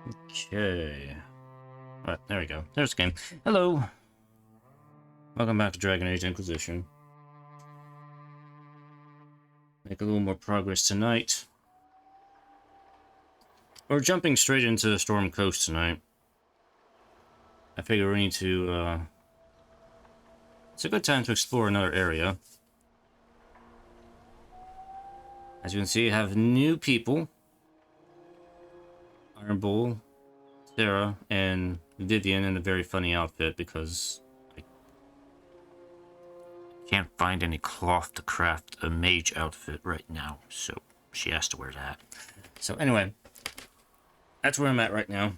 Okay. Alright, there we go. There's the game. Hello! Welcome back to Dragon Age Inquisition. Make a little more progress tonight. We're jumping straight into Storm Coast tonight. I figure we need to, it's a good time to explore another area. As you can see, I have new people. Iron Bull, Sarah, and Vivian in a very funny outfit because I can't find any cloth to craft a mage outfit right now, so she has to wear that. So anyway, that's where I'm at right now.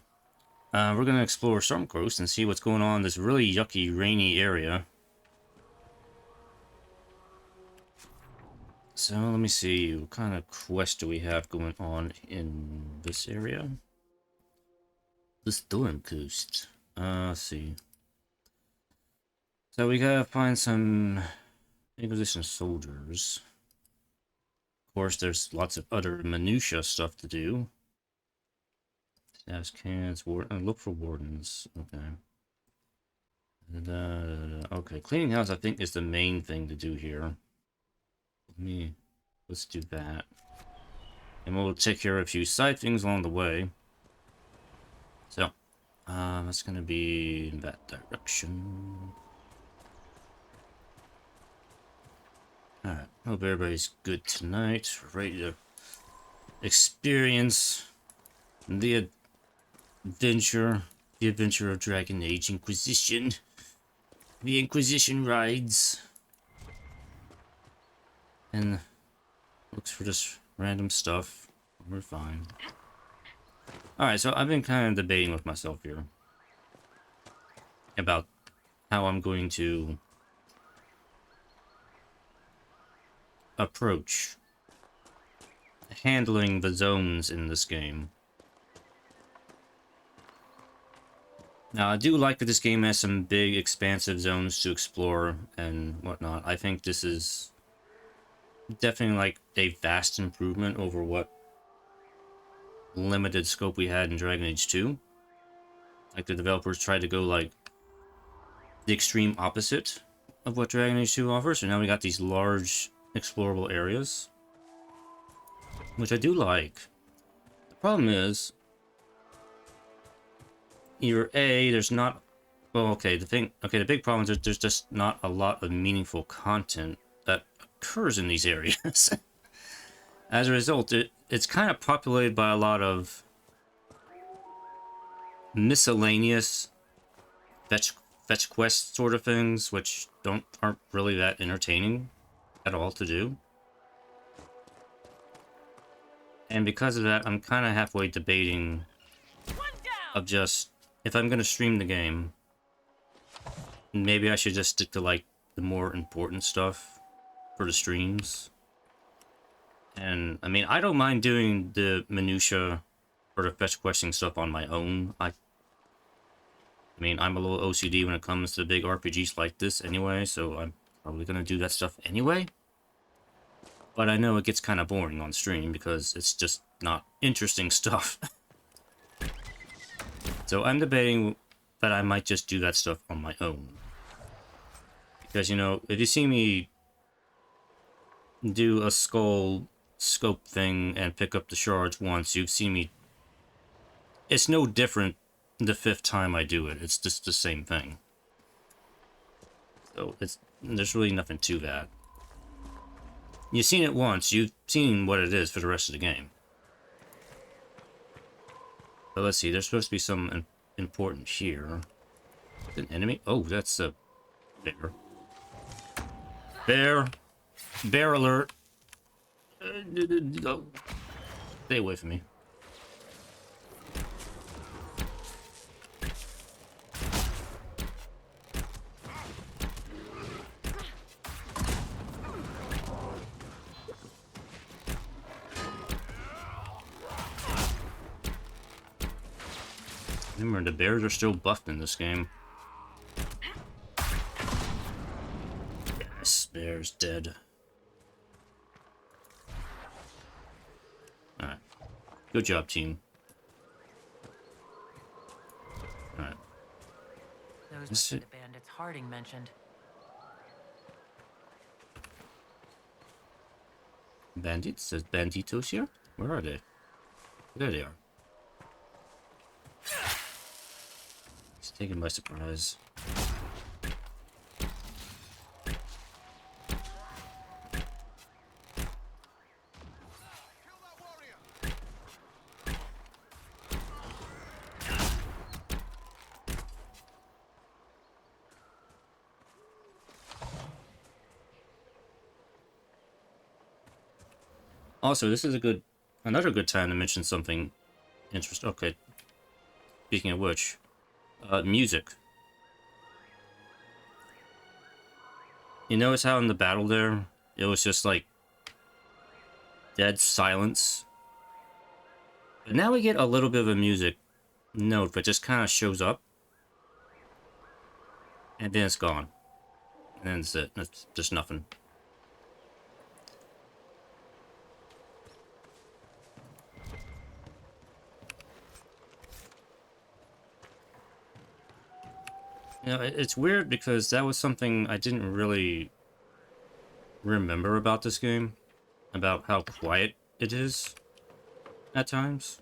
We're going to explore Storm Coast and see what's going on in this really yucky, rainy area. So let me see, what kind of quest do we have going on in this area? The Storm Coast. Let's see. So we gotta find some Inquisition soldiers. Of course, there's lots of other minutia stuff to do. Staffs, cans, look for wardens. Okay. Okay, cleaning house I think is the main thing to do here. Let's do that. And we'll take care of a few side things along the way. So, that's gonna be in that direction. Alright, hope everybody's good tonight. Ready to experience the adventure of Dragon Age Inquisition. The Inquisition rides. And looks for just random stuff. We're fine. Alright, so I've been kind of debating with myself here about how I'm going to approach handling the zones in this game. Now, I do like that this game has some big, expansive zones to explore and whatnot. I think this is definitely like a vast improvement over what limited scope we had in Dragon Age 2. Like, the developers tried to go like the extreme opposite of what Dragon Age 2 offers, so now we got these large explorable areas, which I do like. The problem is, there's not, well, okay, the big problem is there's just not a lot of meaningful content that occurs in these areas. As a result, it's kind of populated by a lot of miscellaneous fetch quest sort of things, which aren't really that entertaining at all to do. And because of that, I'm kind of halfway debating of just, if I'm going to stream the game, maybe I should just stick to like the more important stuff for the streams. And I mean, I don't mind doing the minutia or the fetch questing stuff on my own. I mean, I'm a little OCD when it comes to big RPGs like this anyway, so I'm probably gonna do that stuff anyway. But I know it gets kind of boring on stream because it's just not interesting stuff. So I'm debating that I might just do that stuff on my own. Because, you know, if you see me do a skull scope thing and pick up the shards once, you've seen me. It's no different the 5th time I do it. It's just the same thing. So there's really nothing to that. You've seen it once, you've seen what it is for the rest of the game. But let's see, there's supposed to be some important here. An enemy? Oh, that's a bear. Bear alert. Stay away from me. Remember, the bears are still buffed in this game. Yes, bear's dead. Alright. Good job, team. Those must be the bandits Harding mentioned. Bandits? There's banditos here? Where are they? There they are. It's taken by surprise. Also, this is another good time to mention something interesting. Okay, speaking of which, music. You notice how in the battle there, it was just like dead silence. But now we get a little bit of a music note that just kind of shows up. And then it's gone. And then that's it. That's just nothing. You know, it's weird because that was something I didn't really remember about this game. About how quiet it is at times.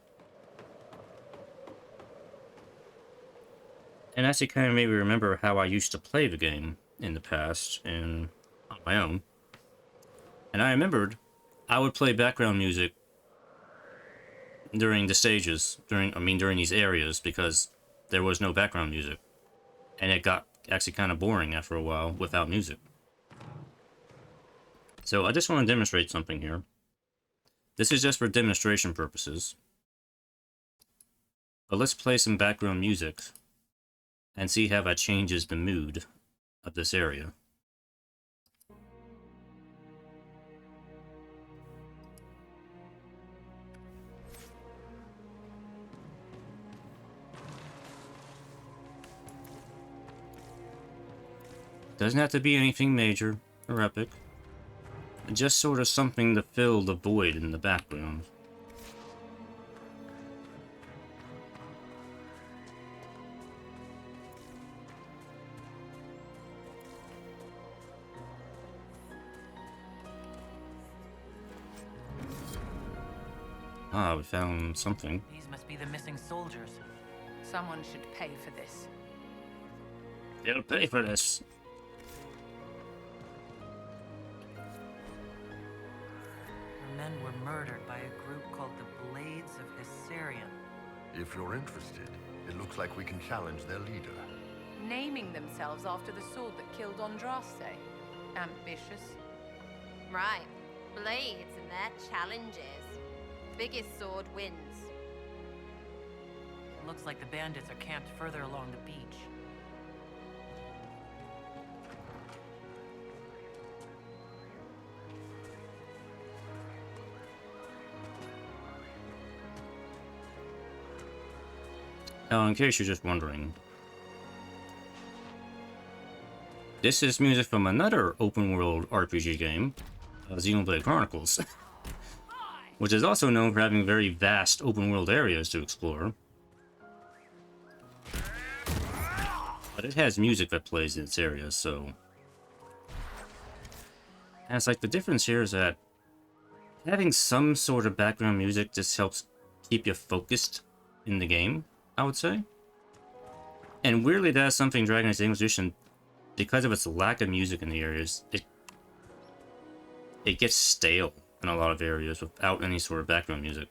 And actually kind of made me remember how I used to play the game in the past and on my own. And I remembered I would play background music during the stages, during these areas, because there was no background music. And it got actually kind of boring after a while without music. So I just want to demonstrate something here. This is just for demonstration purposes. But let's play some background music and see how that changes the mood of this area. Doesn't have to be anything major or epic. Just sort of something to fill the void in the background. Ah, we found something. These must be the missing soldiers. Someone should pay for this. They'll pay for this. The men were murdered by a group called the Blades of Hyserian. If you're interested, it looks like we can challenge their leader. Naming themselves after the sword that killed Andraste. Ambitious. Right. Blades and their challenges. Biggest sword wins. Looks like the bandits are camped further along the beach. Now, in case you're just wondering, this is music from another open-world RPG game, Xenoblade Chronicles, which is also known for having very vast open-world areas to explore. But it has music that plays in its areas, so... And it's like the difference here is that having some sort of background music just helps keep you focused in the game, I would say. And weirdly, that's something Dragon Age Inquisition, because of its lack of music in the areas, it gets stale in a lot of areas without any sort of background music.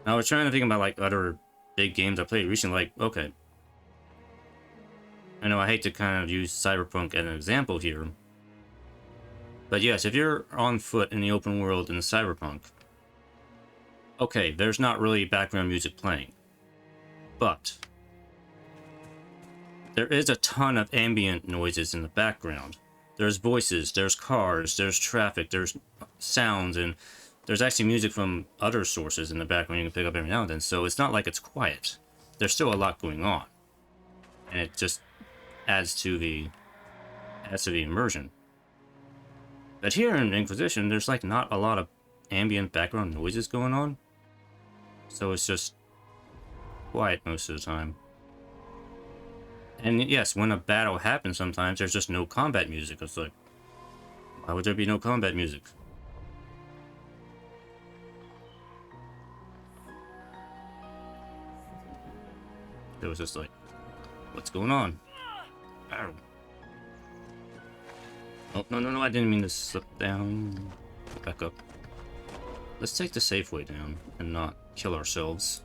I was trying to think about like other big games I played recently, like, okay. I know I hate to kind of use Cyberpunk as an example here. But yes, if you're on foot in the open world in Cyberpunk, okay, there's not really background music playing. But there is a ton of ambient noises in the background. There's voices, there's cars, there's traffic, there's sounds, and there's actually music from other sources in the background you can pick up every now and then. So it's not like it's quiet. There's still a lot going on. And it just adds to the immersion. But here in Inquisition, there's like not a lot of ambient background noises going on. So it's just quiet most of the time. And yes, when a battle happens sometimes, there's just no combat music. It's like, why would there be no combat music? It was just like, what's going on? Ow. Oh, no, I didn't mean to slip down. Back up. Let's take the safe way down and not kill ourselves.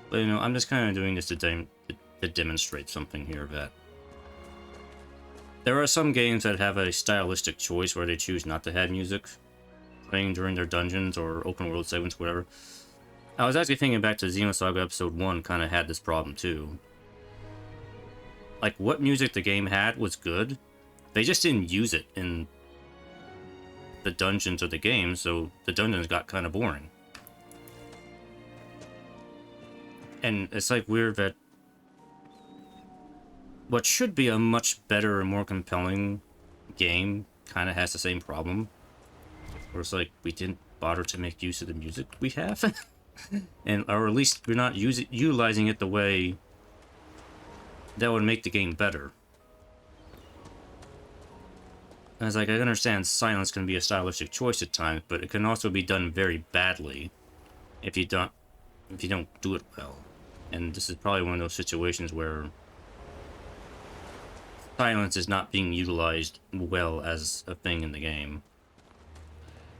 But, you know, I'm just kind of doing this to demonstrate something here, that there are some games that have a stylistic choice where they choose not to have music playing during their dungeons or open world segments, whatever. I was actually thinking back to Xenosaga Episode 1 kind of had this problem too. Like, what music the game had was good. They just didn't use it in the dungeons of the game, so the dungeons got kind of boring. And it's like weird that what should be a much better and more compelling game kind of has the same problem. Where it's like, we didn't bother to make use of the music we have. And, or at least we're not utilizing it the way that would make the game better. And it's like, I understand silence can be a stylistic choice at times, but it can also be done very badly if you don't do it well. And this is probably one of those situations where silence is not being utilized well as a thing in the game.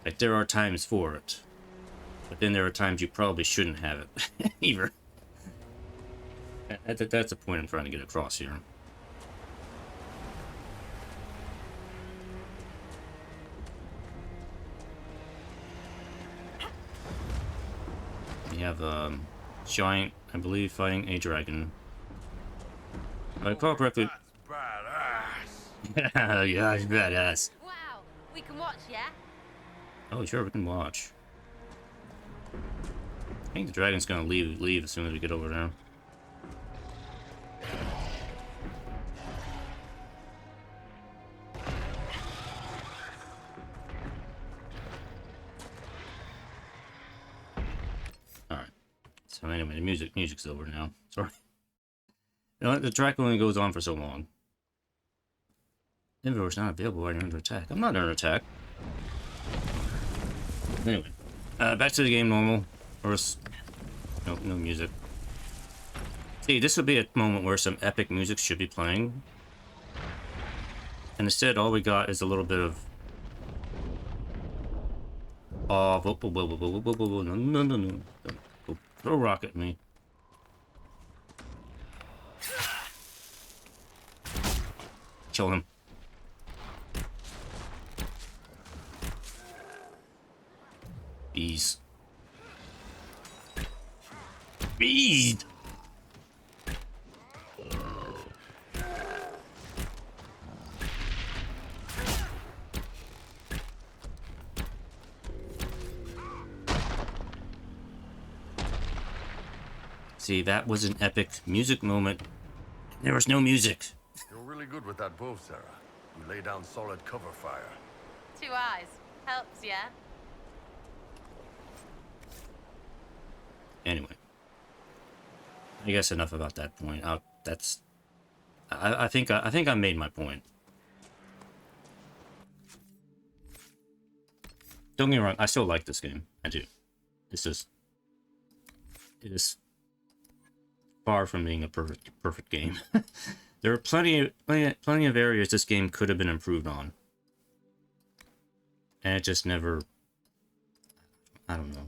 Like, there are times for it, but then there are times you probably shouldn't have it either. That's the point I'm trying to get across here. We have a giant, I believe, fighting a dragon. If I recall correctly. Yeah, it's badass. Wow, we can watch, yeah? Oh, sure, we can watch. I think the dragon's gonna leave as soon as we get over there. Alright. So anyway, the music's over now. Sorry. You know what? The track only goes on for so long. Inventory's not available while you're under attack. I'm not under attack. Anyway, back to the game normal. Or no music. See, this would be a moment where some epic music should be playing. And instead, all we got is a little bit of... Oh, no. Don't throw a rock at me. Kill him. Bees. Bees! See, that was an epic music moment. There was no music. You're really good with that bow, Sarah. You lay down solid cover fire. 2 eyes. Helps, yeah? Anyway. I guess enough about that point. I think I made my point. Don't get me wrong, I still like this game. I do. It is far from being a perfect game. There are plenty of areas this game could have been improved on. And it just never... I don't know.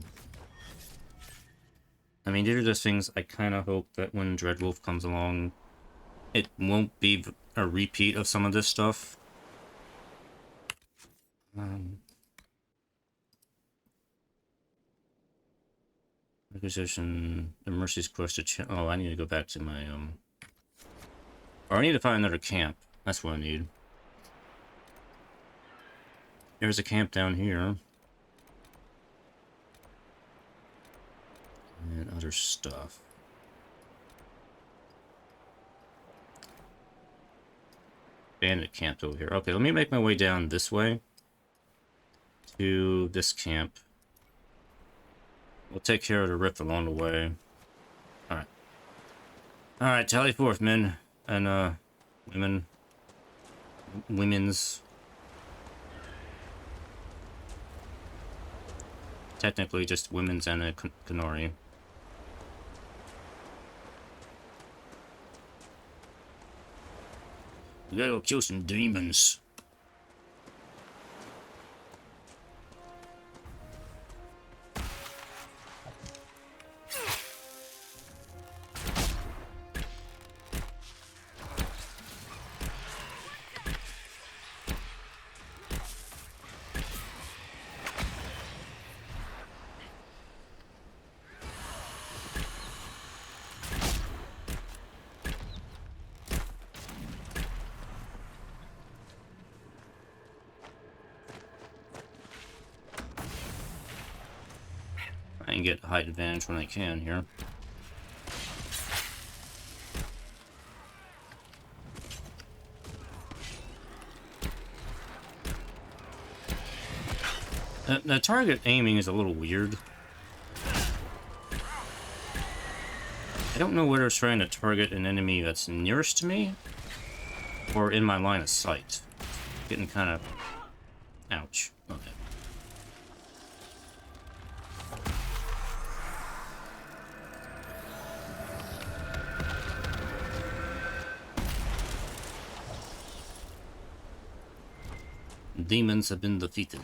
I mean, these are just things I kind of hope that when Dreadwolf comes along, it won't be a repeat of some of this stuff. Inquisition, the Mercy's Quest to... Oh, I need to go back to my, Or I need to find another camp. That's what I need. There's a camp down here. And other stuff. bandit camp over here. Okay, let me make my way down this way to this camp. We'll take care of the rift along the way. Alright. Alright, tally forth, men. And, women. Women's. Technically just women's and a Canori. We gotta go kill some demons. I can get height advantage when I can here. The target aiming is a little weird. I don't know whether it's trying to target an enemy that's nearest to me or in my line of sight. Getting kind of... Ouch. Okay. Demons have been defeated.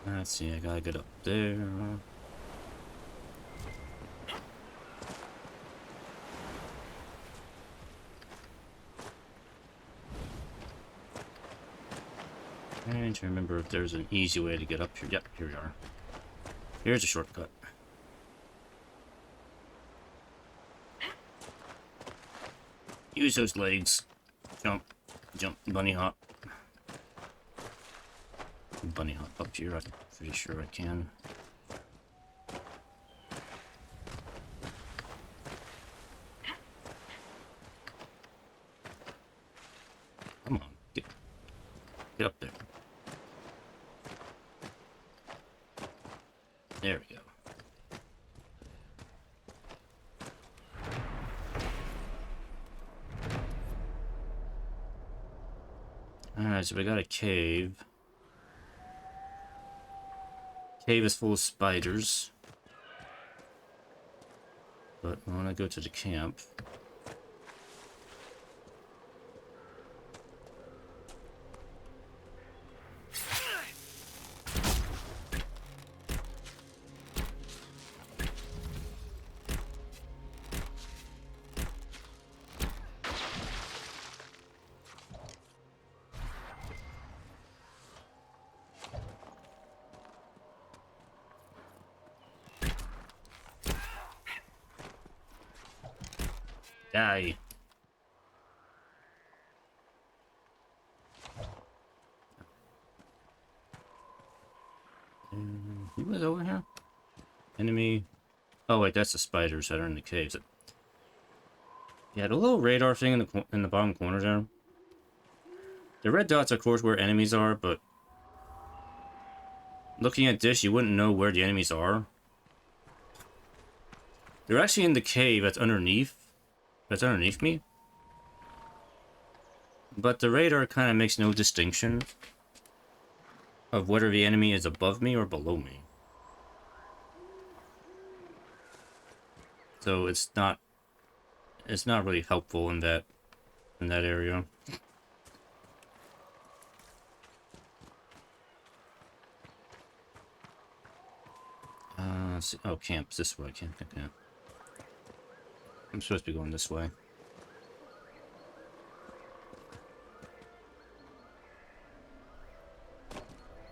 Let's see, I gotta get up there. Trying to remember if there's an easy way to get up here. Yep, here we are. Here's a shortcut. Use those legs. Jump. Jump. Bunny hop. Bunny hop up here. I'm pretty sure I can. Come on. Get up there. There we go. Alright, so we got a cave. Cave is full of spiders. But I want to go to the camp. Die. He was over here? Enemy. Oh wait, that's the spiders that are in the caves. Yeah, the little radar thing in the bottom corner there. The red dots, of course, where enemies are, but looking at this, you wouldn't know where the enemies are. They're actually in the cave that's underneath. That's underneath me. But the radar kind of makes no distinction of whether the enemy is above me or below me. So it's not really helpful in that area. Let's see. Oh, camps this way. Camp. I'm supposed to be going this way.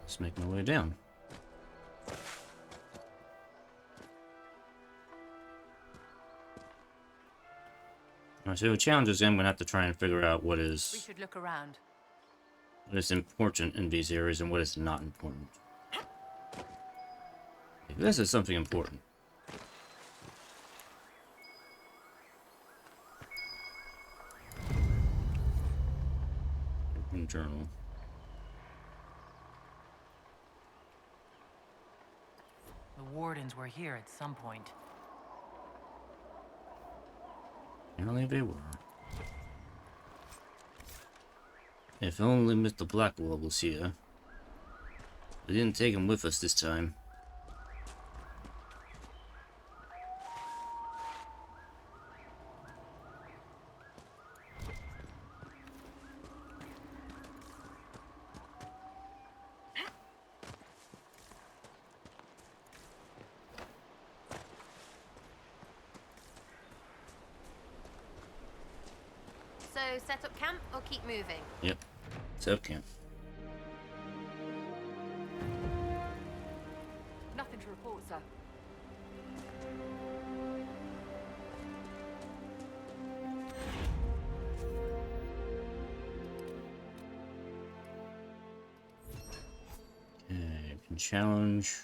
Let's make my way down. So challenges, I'm gonna have to try and figure out We should look around. what is important in these areas and what is not important. This is something important. Open journal. The wardens were here at some point. Apparently they were. If only Mr. Blackwell was here. We didn't take him with us this time. So, set up camp or keep moving? Yep. Self camp. Nothing to report, sir. Okay, can challenge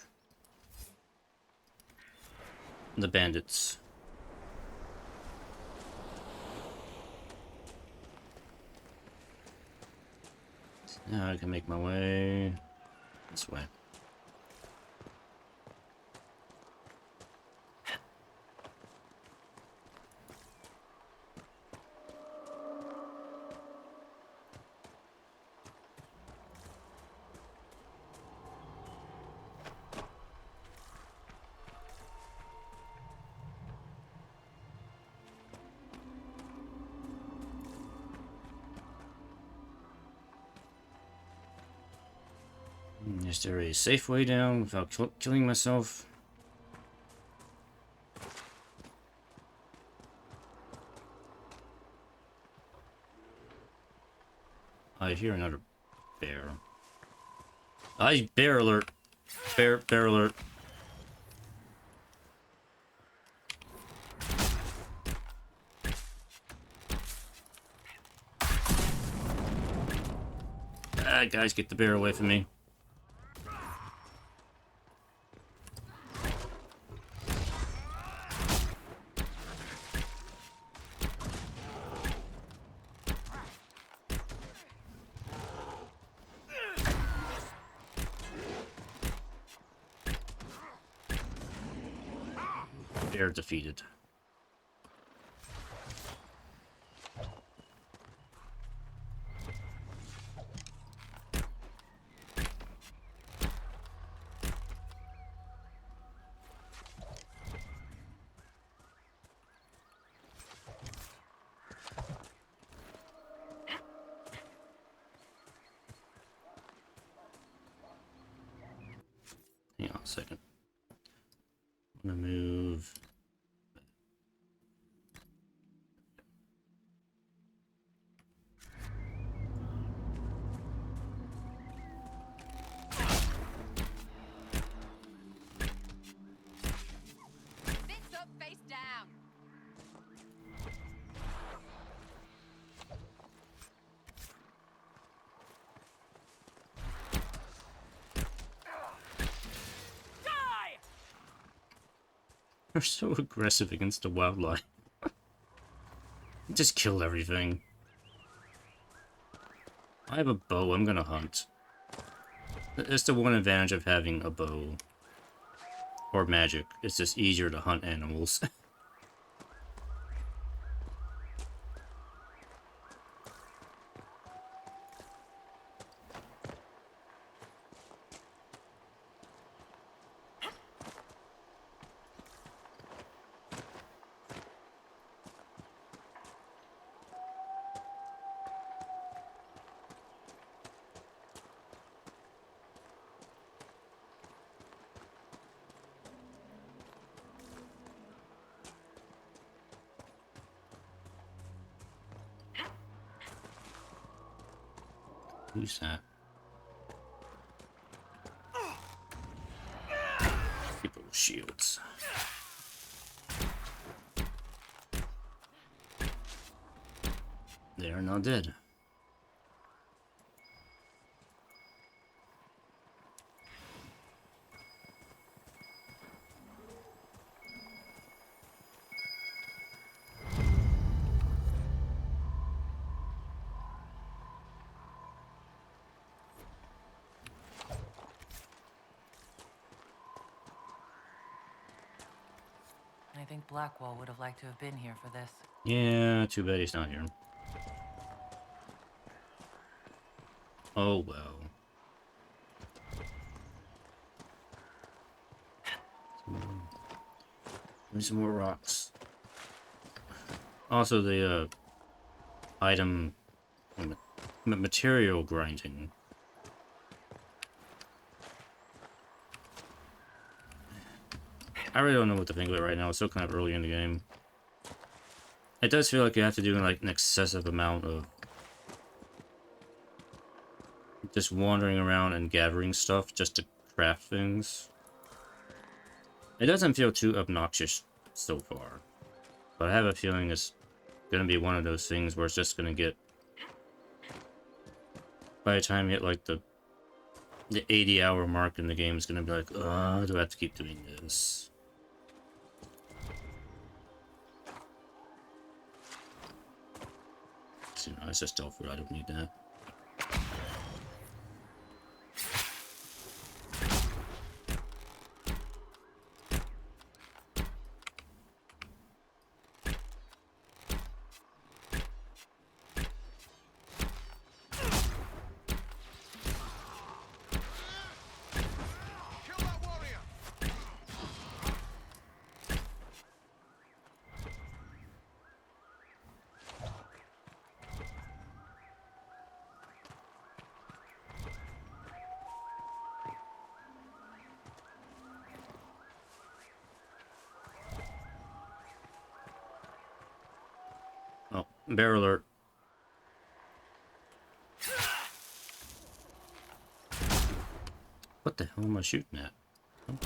the bandits. Now I can make my way this way. Is there a safe way down without killing myself? I hear another bear. Bear alert. Bear alert. Ah, guys, get the bear away from me. Bear defeated. Hang on a second. I'm gonna move. Fix up, face down. They're so aggressive against the wildlife. Just kill everything. I have a bow, I'm gonna hunt. That's the one advantage of having a bow. Or magic. It's just easier to hunt animals. Who's that? People with shields. They are now dead. I think Blackwall would have liked to have been here for this. Yeah, too bad he's not here. Oh well. Need some more rocks. Also, the item material grinding. I really don't know what to think of it right now. It's still kind of early in the game. It does feel like you have to do like an excessive amount of just wandering around and gathering stuff just to craft things. It doesn't feel too obnoxious so far, but I have a feeling it's gonna be one of those things where it's just gonna get, by the time you hit like the 80-hour mark in the game, it's gonna be like, do I have to keep doing this? So, you know, it's just stealth food. I don't need that. Oh, bear alert. What the hell am I shooting at? Oh.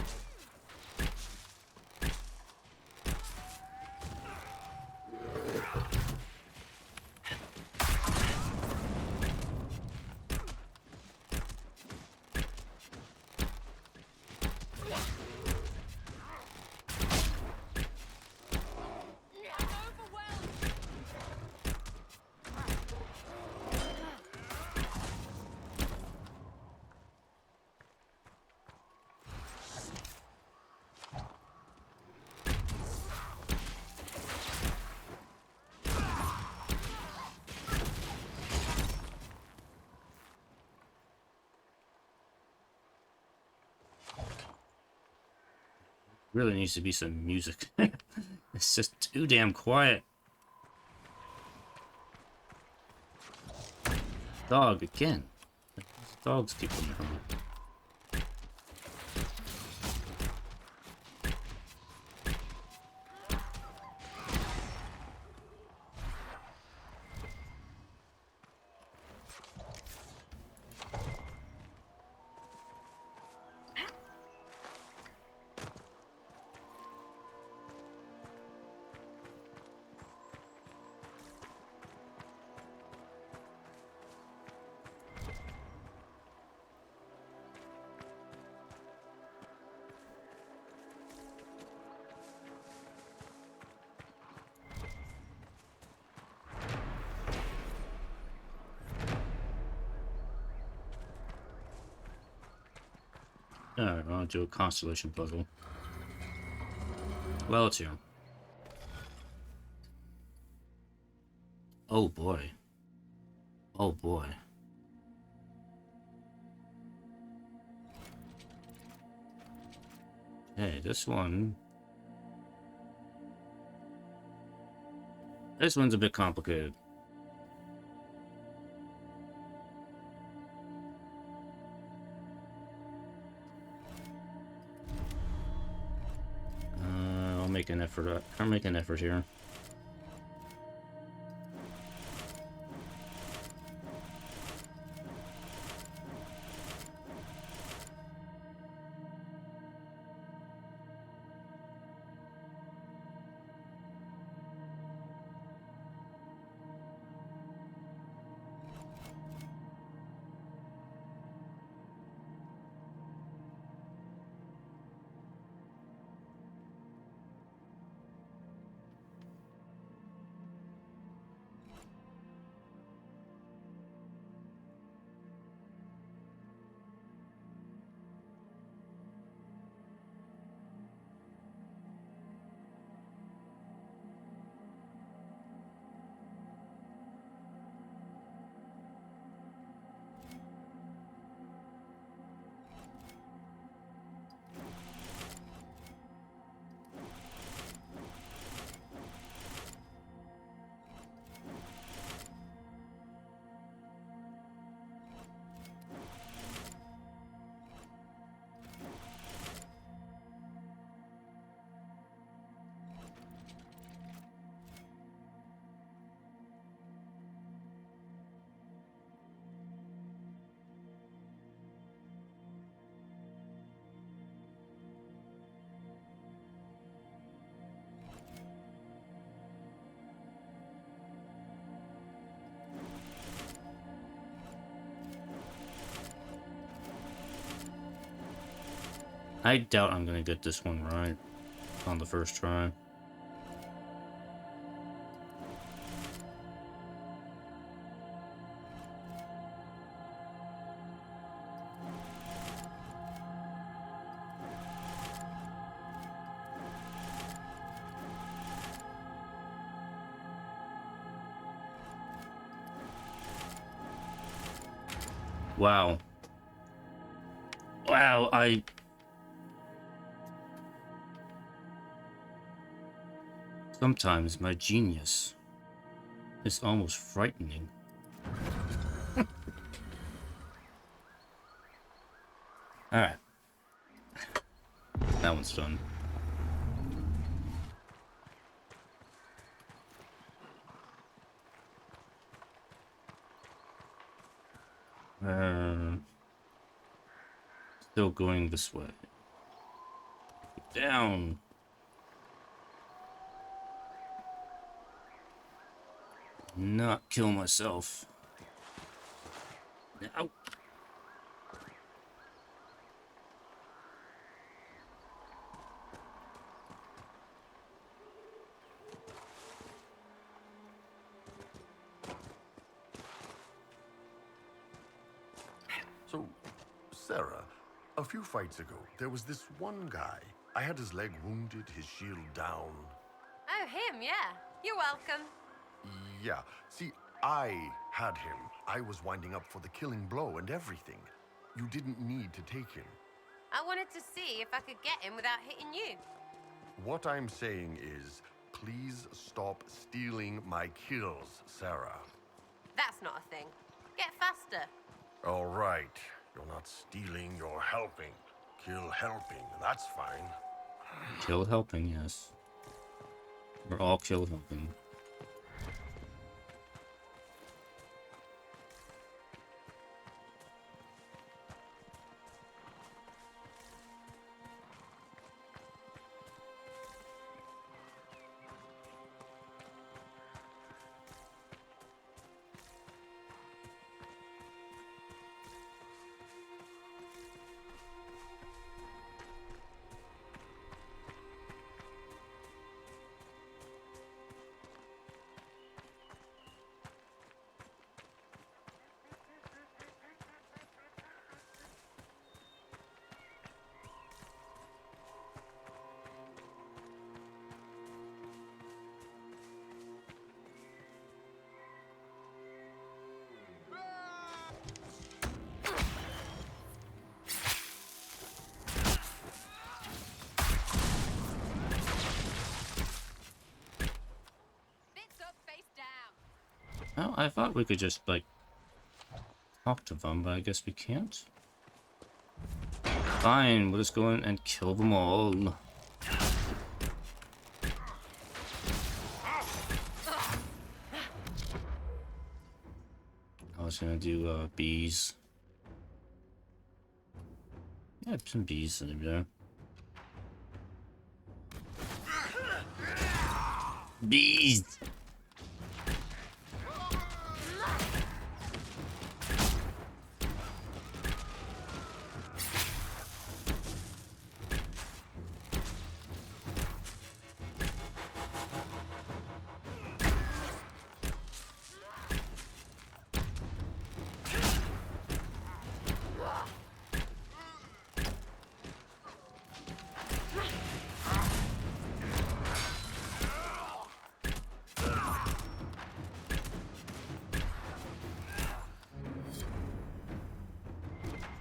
Really needs to be some music. It's just too damn quiet. Dog again. These dogs keep coming home. Alright, I'll do a constellation puzzle. Well, it's here. Oh boy. Oh boy. Hey, this one... This one's a bit complicated. I'll make an effort. I'll make an effort here. I doubt I'm gonna get this one right on the first try. Wow. Wow, sometimes my genius is almost frightening. Alright. That one's done. Still going this way. Down. Not kill myself. Ow. So, Sarah, a few fights ago, there was this one guy. I had his leg wounded, his shield down. Oh, him, yeah. You're welcome. Yeah, see, I had him. I was winding up for the killing blow and everything. You didn't need to take him. I wanted to see if I could get him without hitting you. What I'm saying is, please stop stealing my kills, Sarah. That's not a thing. Get faster. All right, you're not stealing, you're helping. Kill helping, that's fine. Kill helping, yes. We're all kill helping. Bits up, face down. Well, I thought we could just, like, talk to them, but I guess we can't. Fine, we'll just go in and kill them all. I was gonna do, bees. Yeah, some bees in there. Bees!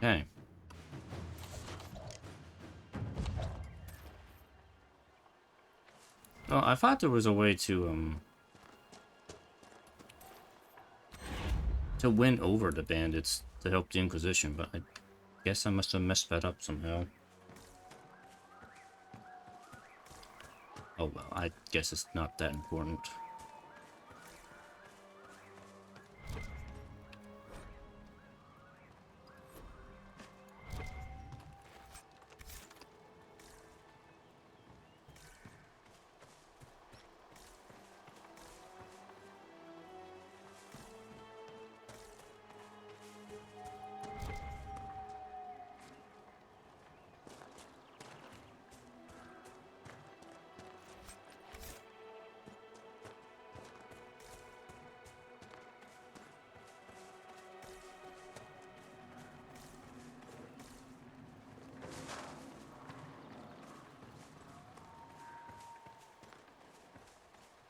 Okay. Oh, I thought there was a way to win over the bandits to help the Inquisition, but I guess I must have messed that up somehow. Oh well, I guess it's not that important.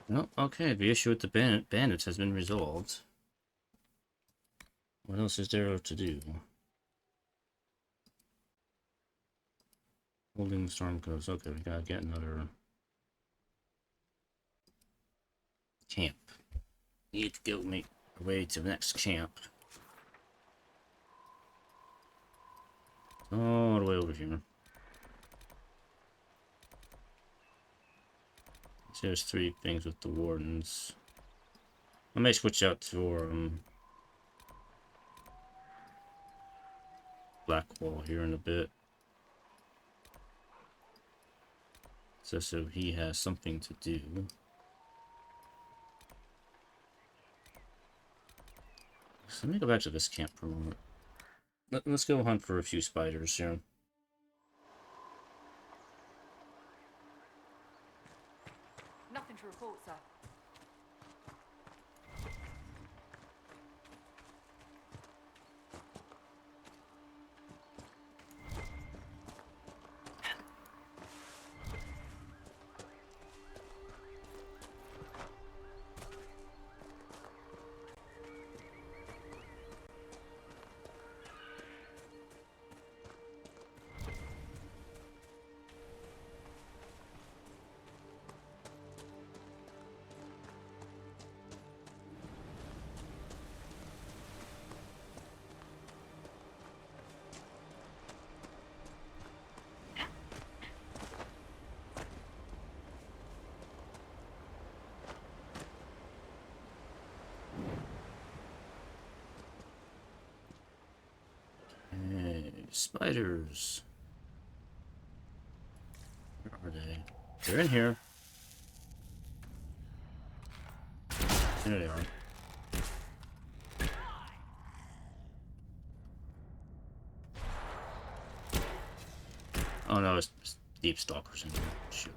No, okay, the issue with the bandits has been resolved. What else is there to do? Holding storm coast. Okay, we gotta get another camp. Need to go make our way to the next camp. All the way over here. So there's 3 things with the wardens. I may switch out to Blackwall here in a bit. So he has something to do. So let me go back to this camp for a moment. Let's go hunt for a few spiders here. Nothing to report, sir. Hey, spiders. Where are they? They're in here. There they are. Oh no, it's deep stalkers in here. Shoot.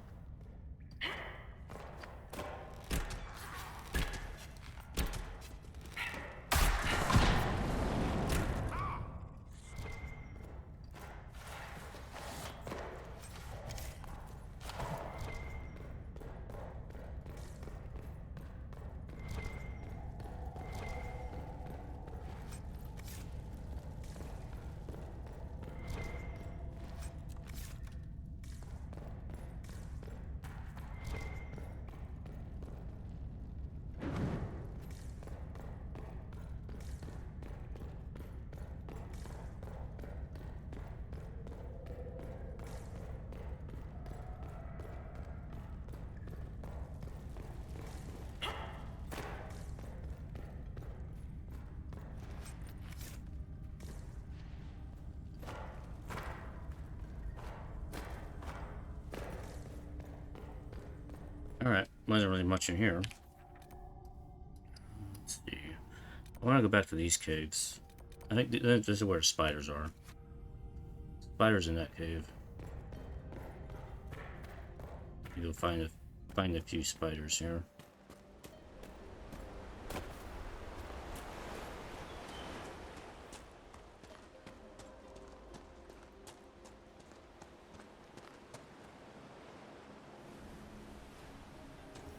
Alright, wasn't really much in here. Let's see. I want to go back to these caves. I think this is where spiders are. Spiders in that cave. You'll find a few spiders here.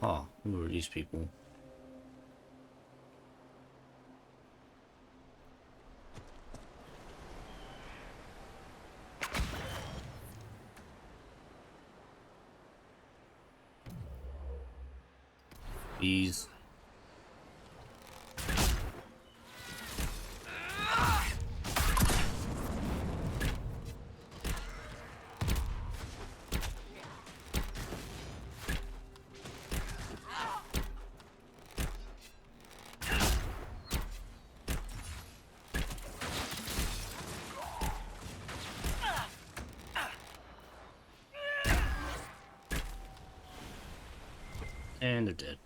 Oh, who are these people? Bees. And they're dead.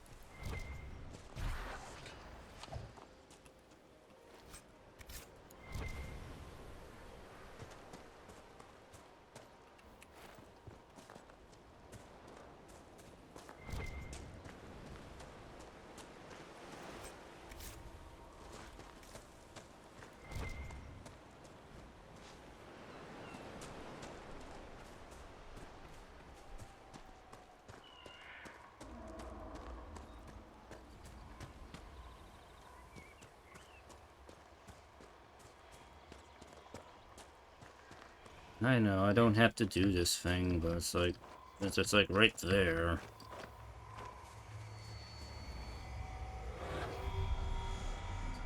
I know, I don't have to do this thing, but it's like, it's like right there.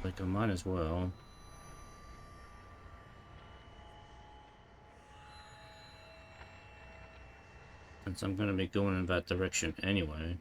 Like, I might as well. Since I'm gonna be going in that direction anyway.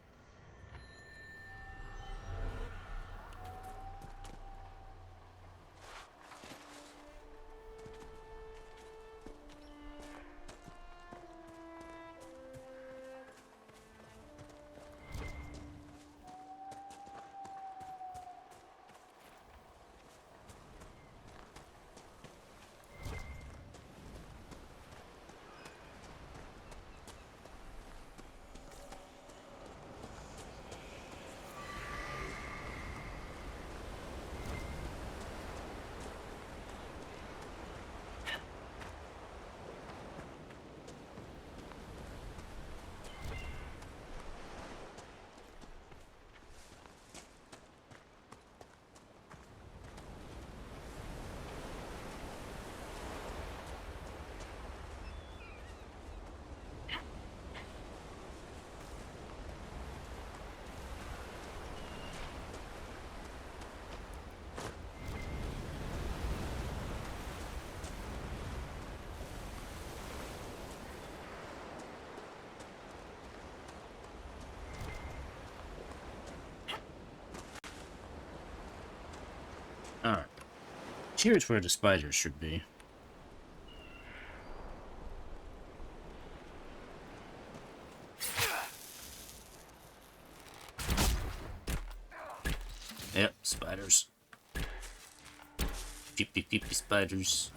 Alright. Here's where the spiders should be. Yep, spiders. Peepy peepy spiders.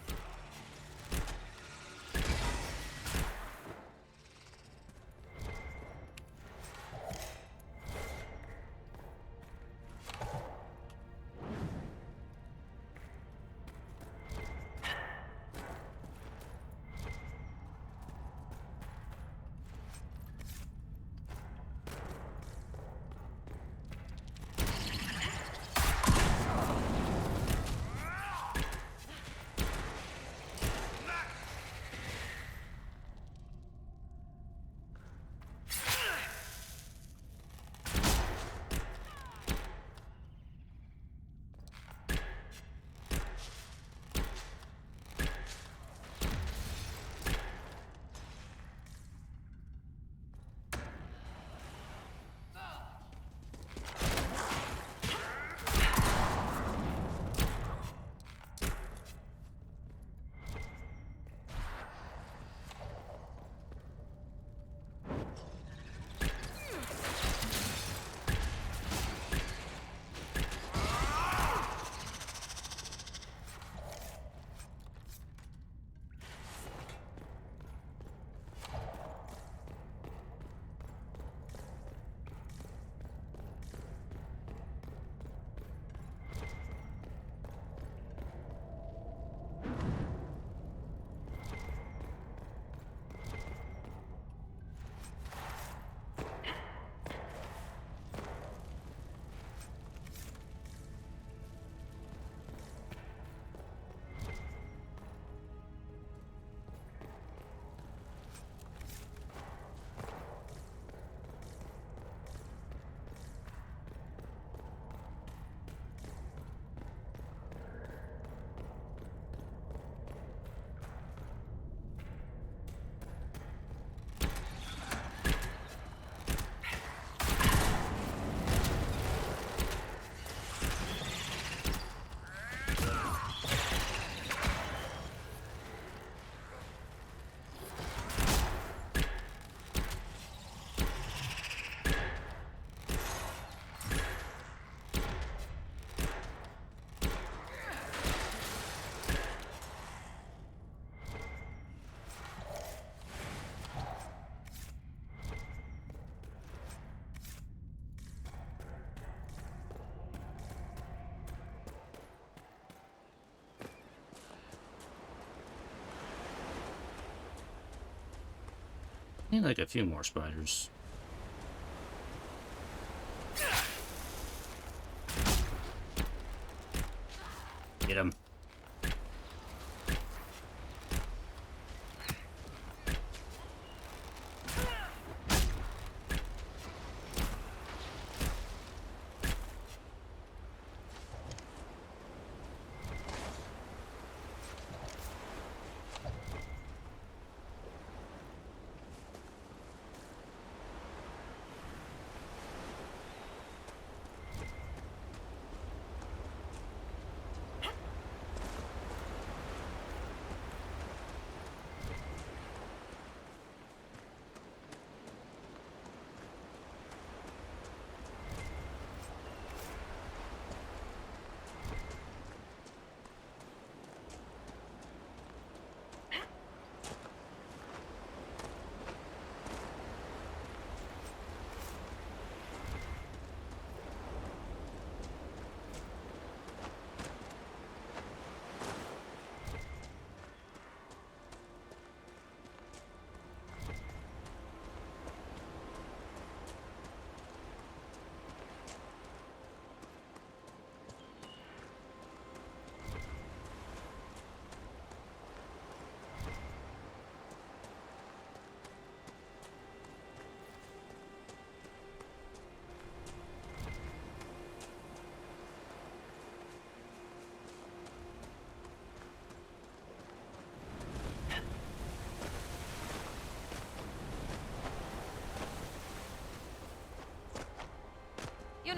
Need like a few more spiders. Get him.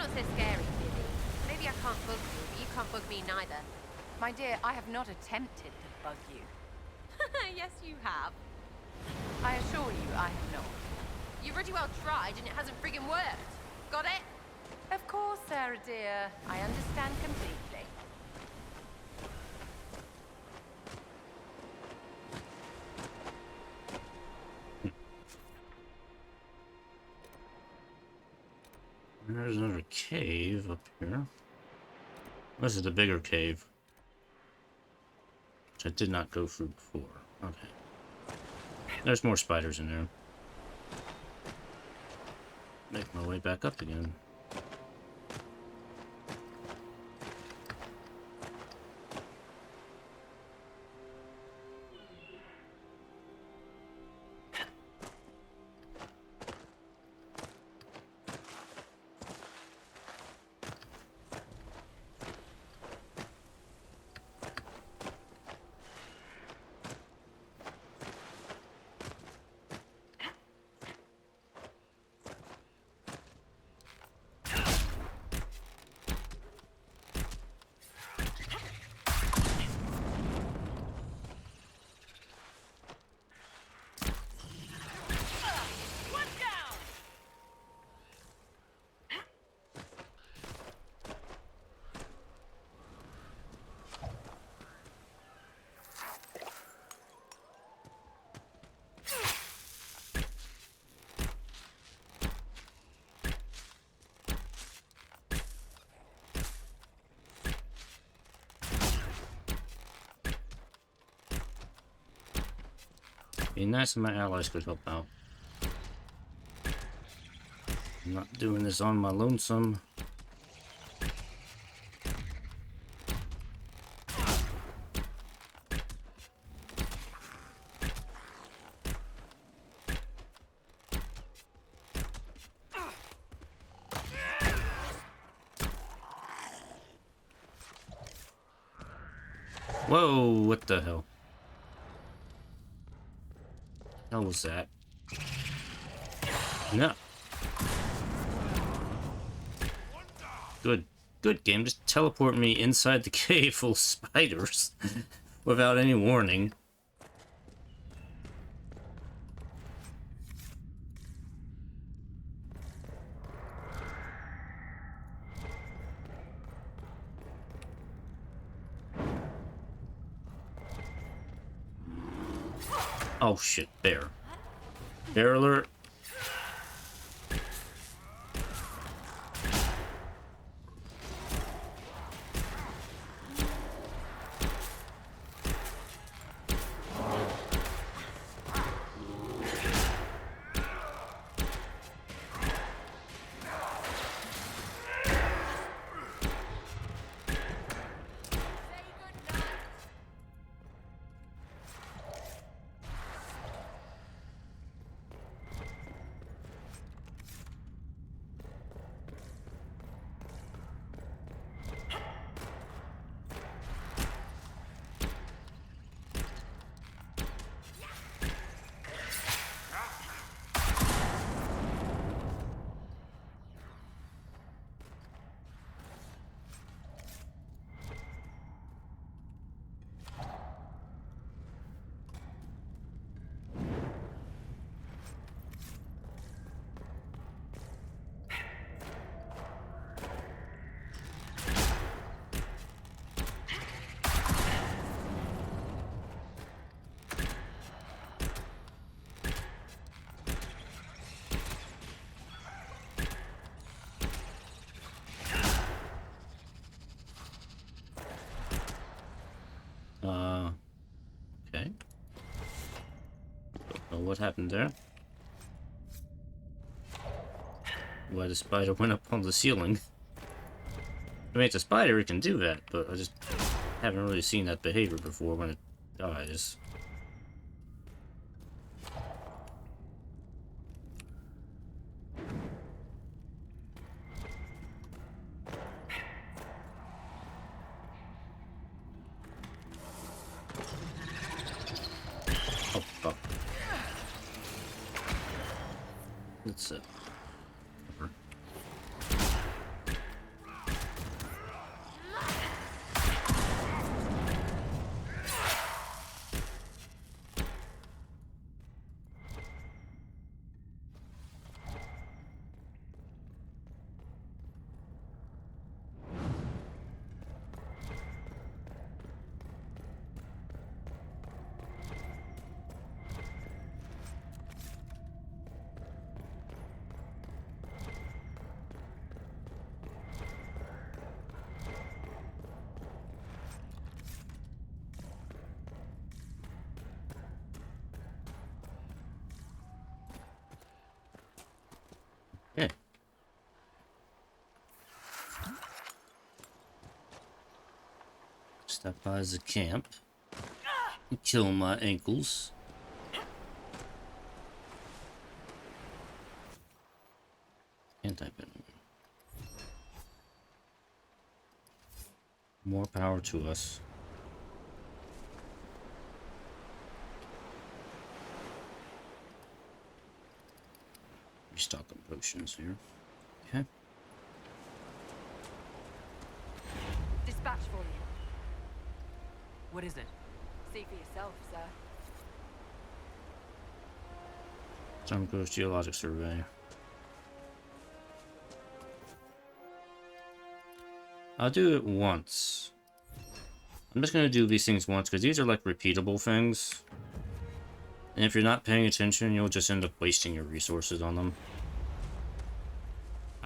not so scary, Billy. Maybe I can't bug you, but you can't bug me neither. My dear, I have not attempted to bug you. Yes, you have. I assure you, I have not. You pretty well tried, and it hasn't friggin' worked. Got it? Of course, Sarah dear. I understand completely. There's another cave up here. This is the bigger cave, which I did not go through before. Okay. There's more spiders in there. Make my way back up again. Be nice if my allies could help out. I'm not doing this on my lonesome. Whoa, what the hell? Hell was that? No. Good game. Just teleport me inside the cave full of spiders without any warning. Oh shit, bear. Bear alert. Okay. Don't know what happened there. Why the spider went up on the ceiling. I mean, it's a spider, it can do that, but I just haven't really seen that behavior before when it dies. Oh, fuck. Let's Stop by the camp. Kill my ankles. Anti-venom. More power to us. Restock of potions here. Okay. Dispatch for you. What is it? See for yourself, sir. Some Coast Geologic Survey. I'll do it once. I'm just gonna do these things once because these are like repeatable things. And if you're not paying attention, you'll just end up wasting your resources on them.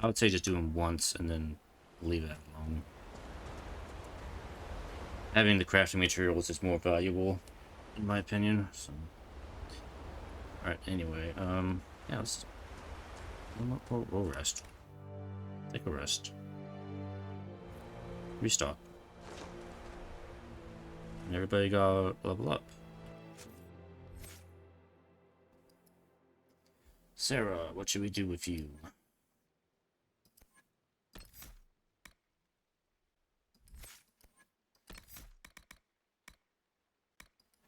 I would say just do them once and then leave it alone. Having the crafting materials is more valuable, in my opinion. So, alright, anyway, yeah, we'll rest. Take a rest. Restock. And everybody got level up. Sarah, what should we do with you?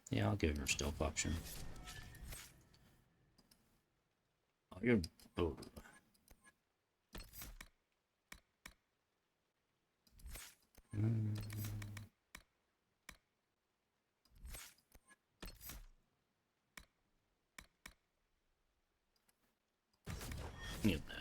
Yeah, I'll give her a stealth option. Oh, you're bold. Need that.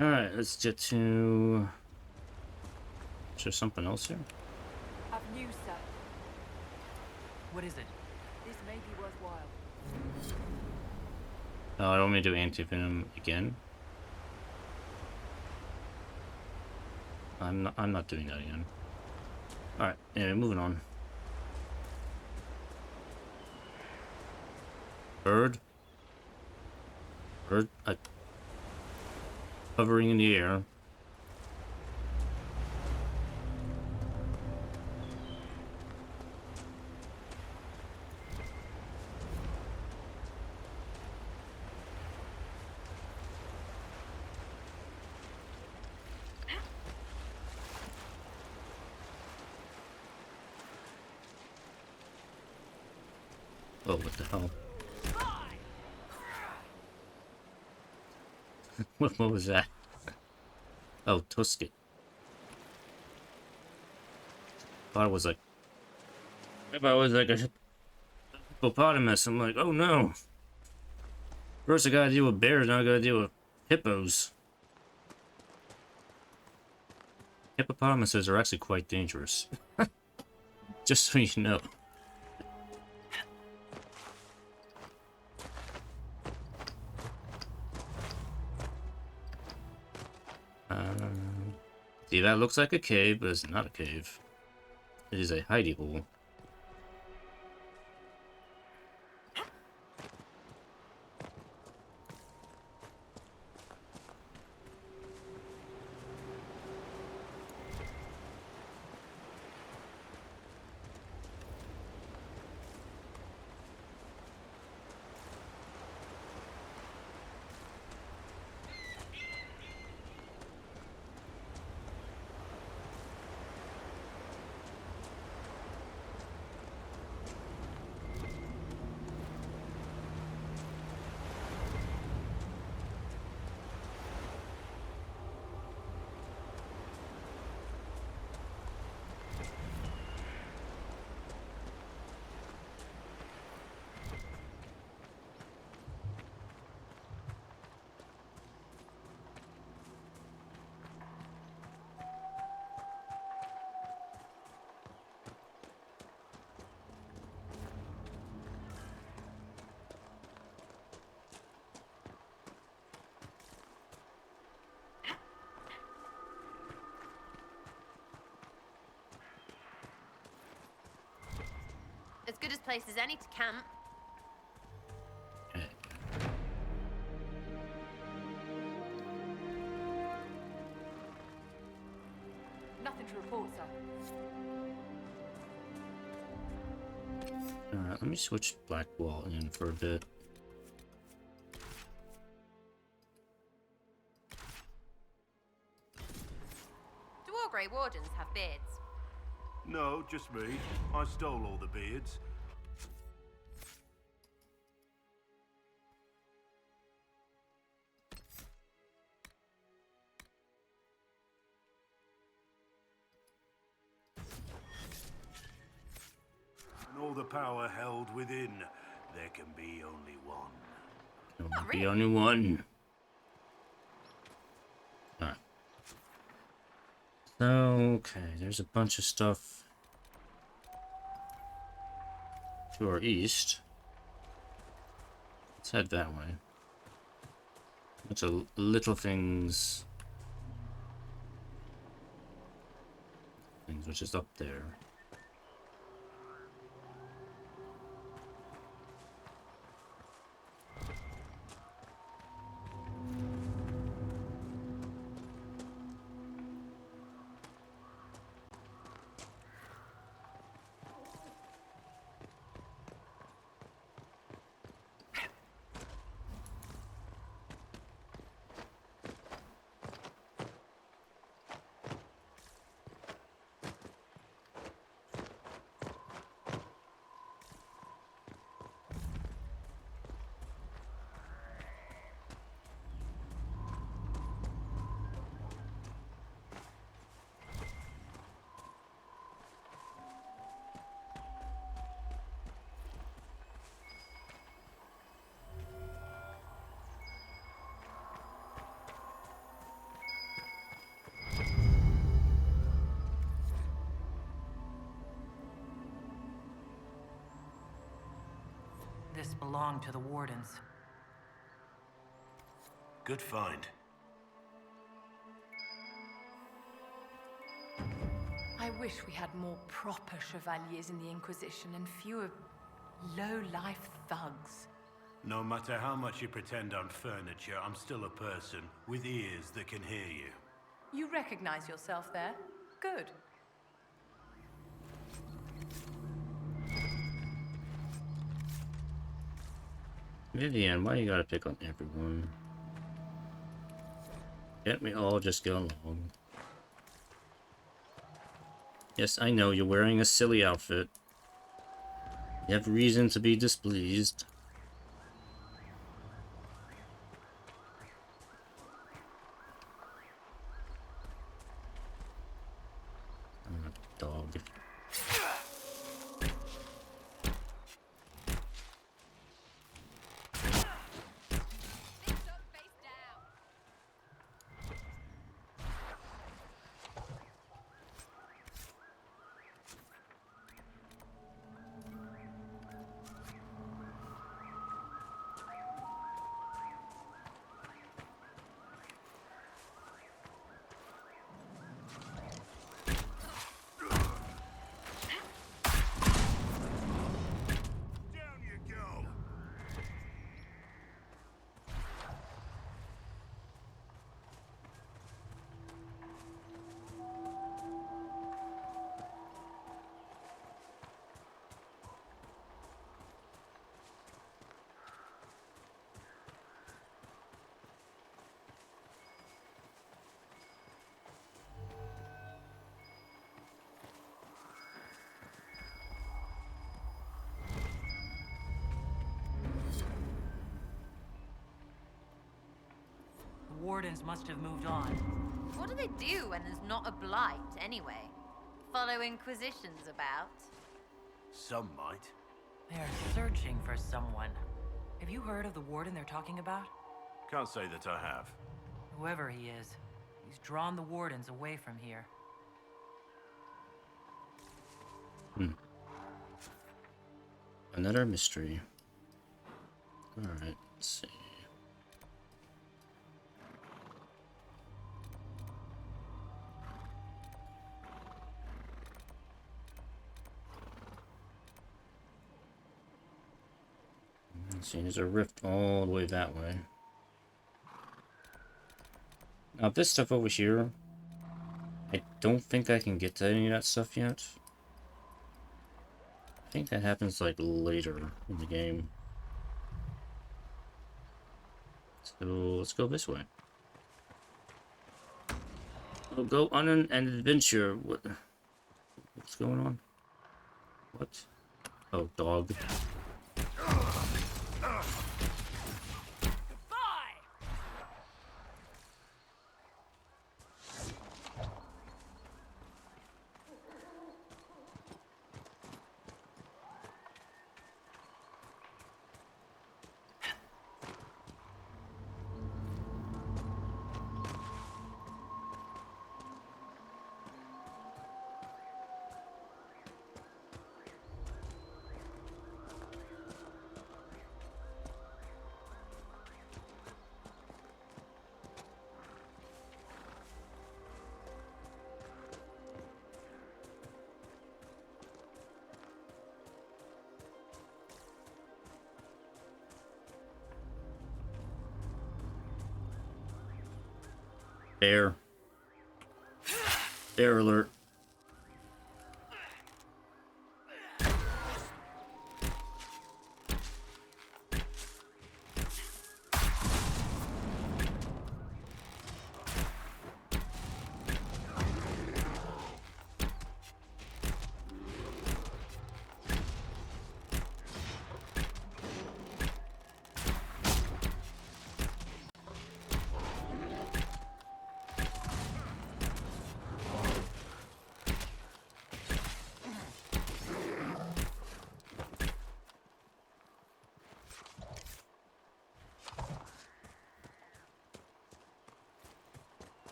Alright, let's get to... Is there something else here? I've news, sir. What is it? This may be worthwhile. Oh, I want me to do anti-venom again? I'm not doing that again. Alright, anyway, moving on. Bird. Bird, hovering in the air. Oh, what the hell? What was that? Oh, Tusket. Thought it was like... If I was like a hippopotamus, I'm like, oh no. First I gotta deal with bears, now I gotta deal with hippos. Hippopotamuses are actually quite dangerous. Just so you know. See, that looks like a cave, but it's not a cave. It is a hidey hole. As good a place as any to camp. Okay. Nothing to report, sir. Alright, let me switch Blackwall in for a bit. Do all Grey Wardens have beards? No, just me. I stole all the beards. And all the power held within, there can be only one. There'll be only one. Alright. So, okay, there's a bunch of stuff to our east. Let's head that way. Bunch of little things. Things which is up there. This belonged to the Wardens. Good find. I wish we had more proper chevaliers in the Inquisition and fewer low-life thugs. No matter how much you pretend I'm furniture, I'm still a person with ears that can hear you. You recognize yourself there? Good. Vivian, why you gotta pick on everyone? Can't we all just get along? Yes, I know, you're wearing a silly outfit. You have reason to be displeased. I'm a dog. The Wardens must have moved on. What do they do when there's not a blight, anyway? Follow Inquisitions about? Some might. They're searching for someone. Have you heard of the Warden they're talking about? Can't say that I have. Whoever he is, he's drawn the Wardens away from here. Another mystery. Alright, let's see. Let's see, there's a rift all the way that way. Now this stuff over here, I don't think I can get to any of that stuff yet. I think that happens like later in the game. So let's go this way. We'll go on an adventure. What's going on? What? Oh, dog. Bear. Bear alert.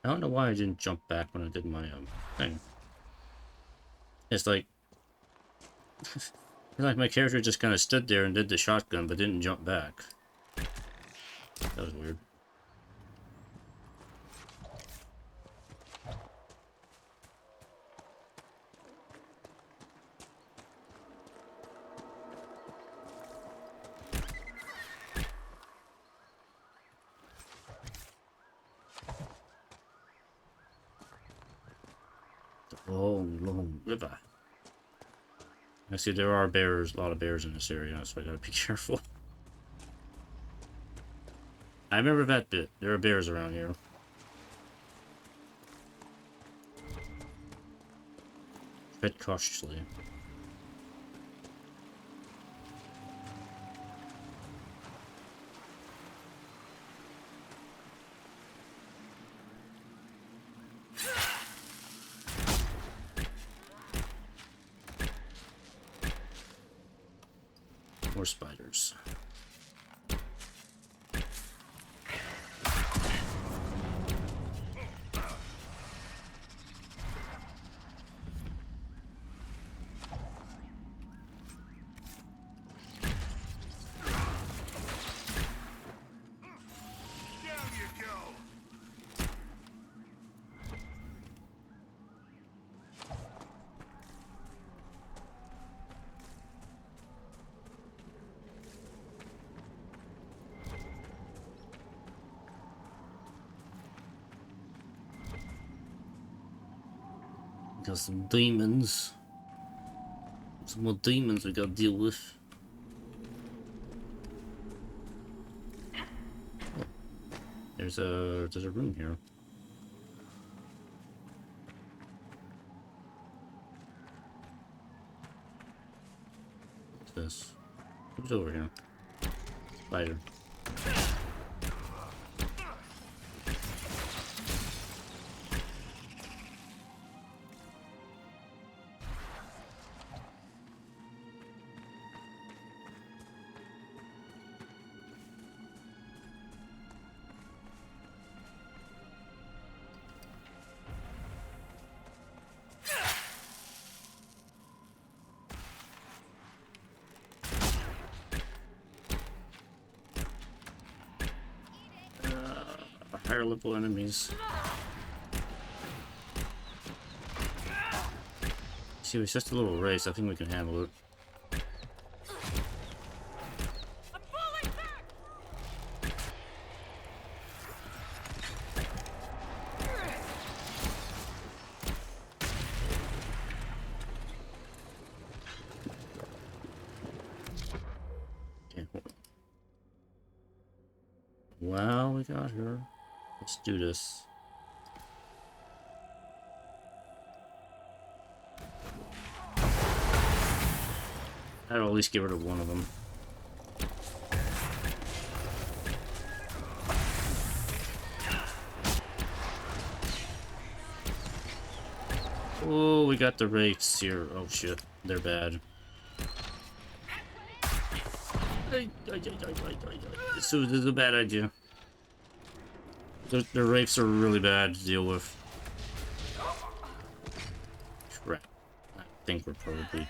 I don't know why I didn't jump back when I did my thing. It's like it's like my character just kind of stood there and did the shotgun, but didn't jump back. That was weird. Long river. I see there are bears, a lot of bears in this area, so I gotta be careful. I remember that bit. There are bears around here. Tread cautiously. More spiders. Got some demons. Some more demons we gotta deal with. Oh, there's a room here. Who's over here? Spider. Higher level enemies. See, it's just a little race. I think we can handle it. Okay, hold on. Well, we got her. Let's do this. I'll at least get rid of one of them. Oh, we got the wraiths here. Oh shit, they're bad. This is a bad idea. The wraiths are really bad to deal with. Crap. I think we're probably...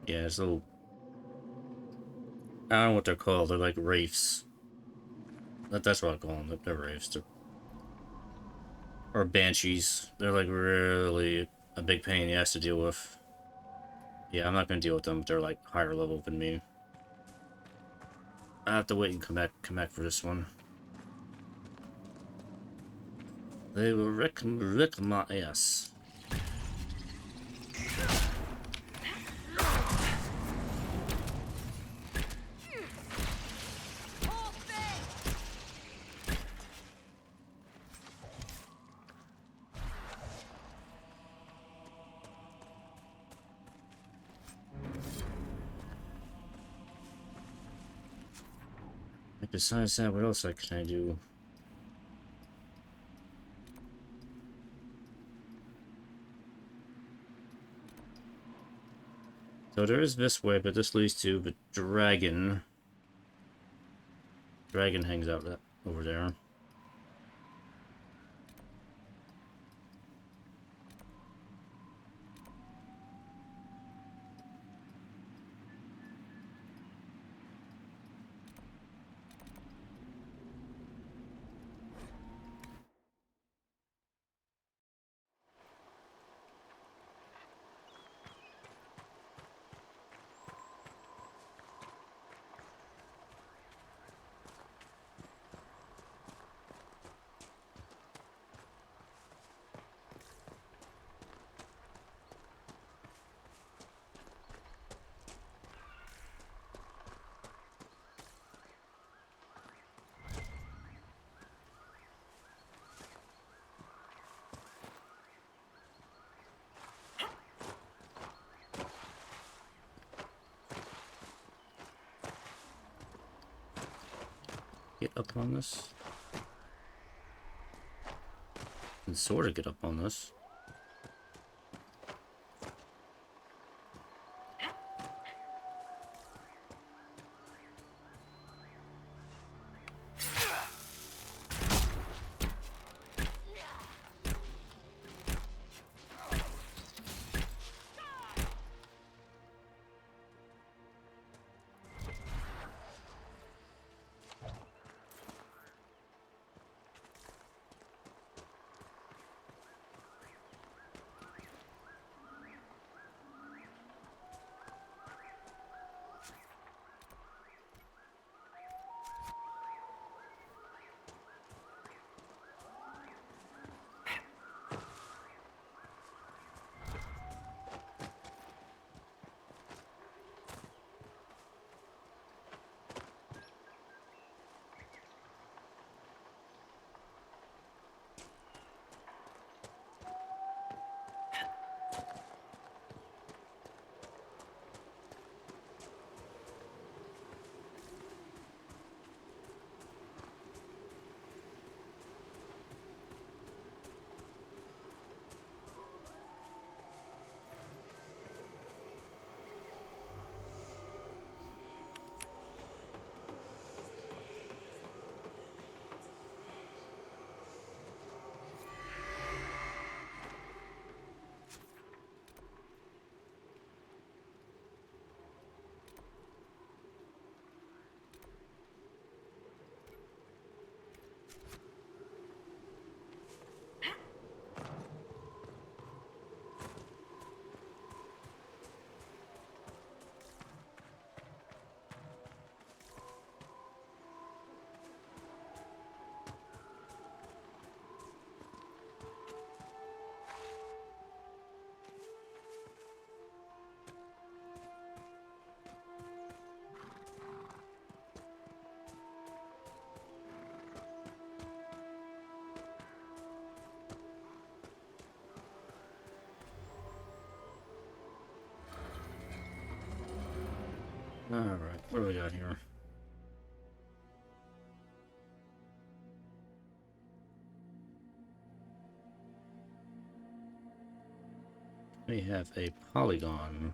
Yeah, it's little... I don't know what they're called. They're like wraiths. That's what I call them. They're wraiths. Or banshees. They're like really a big pain in the ass to deal with. Yeah, I'm not gonna deal with them. They're like higher level than me. I have to wait and come back for this one. They will wreck my ass. Besides that, what else can I do? So there is this way, but this leads to the dragon. Dragon hangs out over there. Get up on this. And sort of get up on this. Alright, what do we got here? We have a polygon.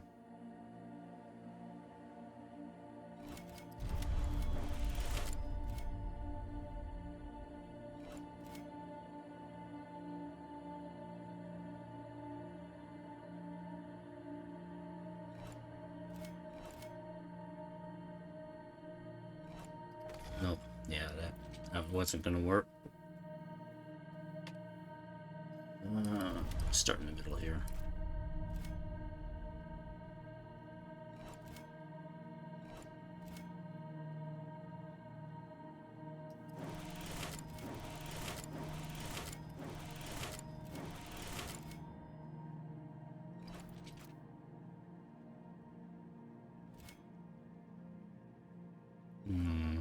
Nope. Yeah, that wasn't gonna work. Start in the middle here. Hmm.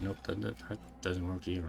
Nope, that doesn't work either.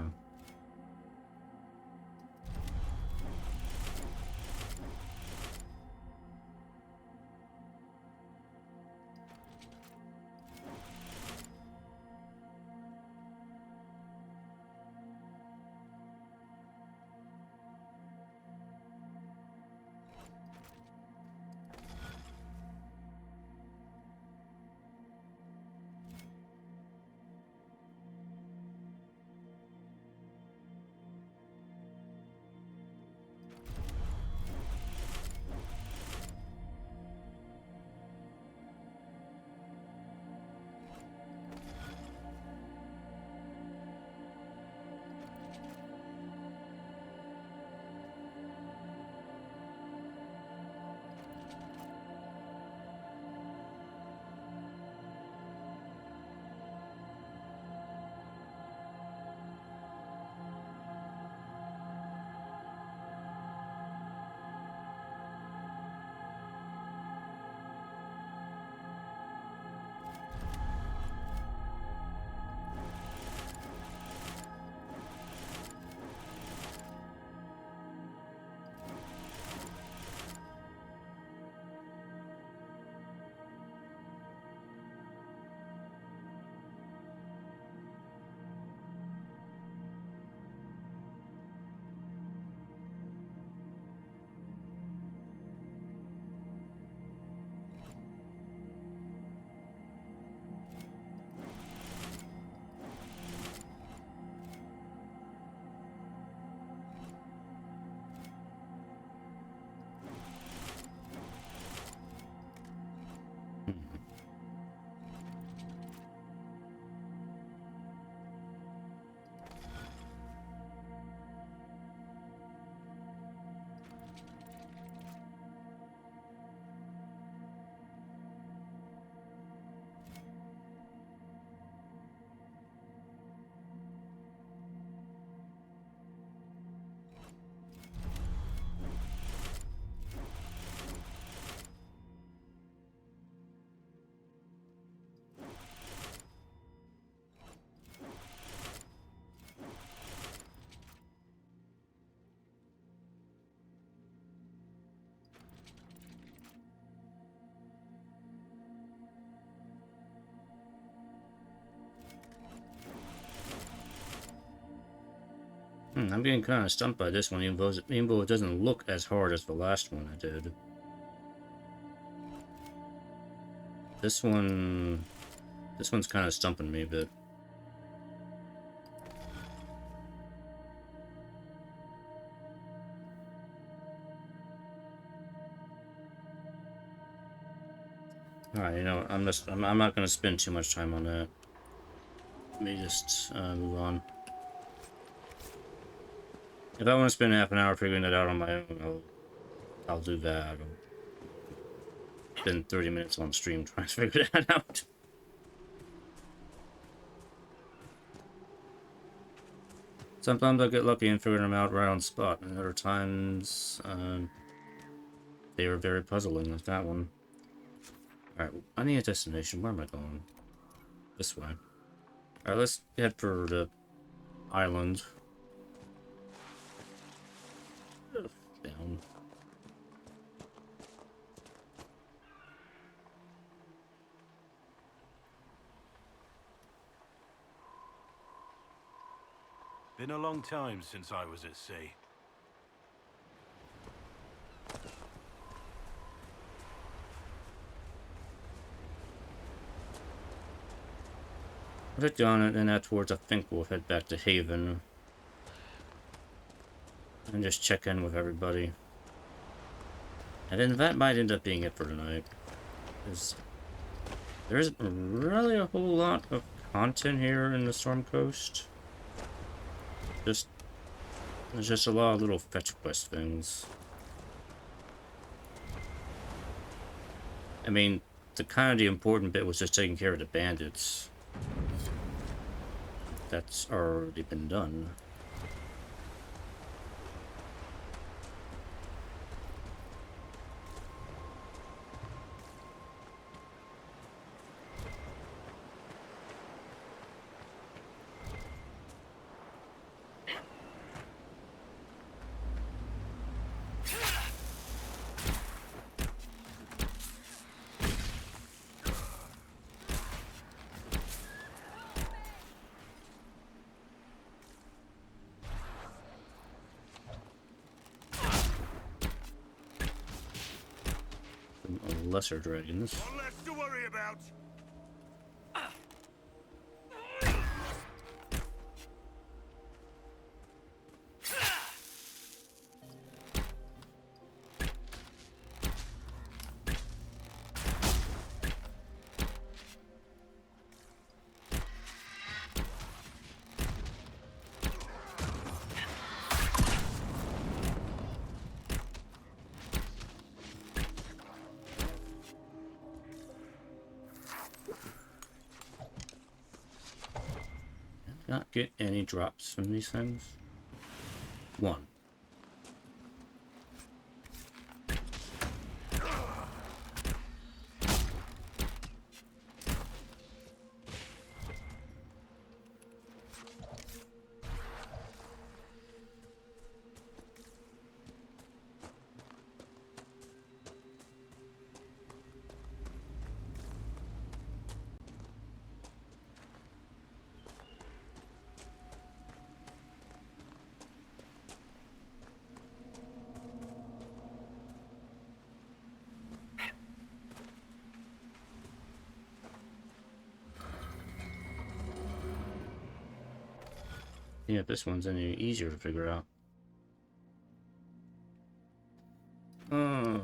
I'm getting kind of stumped by this one, even though it doesn't look as hard as the last one I did. This one's kind of stumping me a bit. Alright, you know what, I'm not gonna spend too much time on that. Let me just move on. If I want to spend half an hour figuring it out on my own, I'll do that. I'll spend 30 minutes on stream trying to figure that out. Sometimes I get lucky and figure them out right on the spot, and other times They were very puzzling with that one. Alright, I need a destination. Where am I going? This way. Alright, let's head for the island. Down. Been a long time since I was at sea. Put it down and afterwards I think we'll head back to Haven. And just check in with everybody. And then that might end up being it for tonight. There isn't really a whole lot of content here in the Storm Coast. There's just a lot of little fetch quest things. I mean, the important bit was just taking care of the bandits. That's already been done. Lesser dragons. One less to worry about. Not get any drops from these things. One. Yeah, if this one's any easier to figure out. Oh.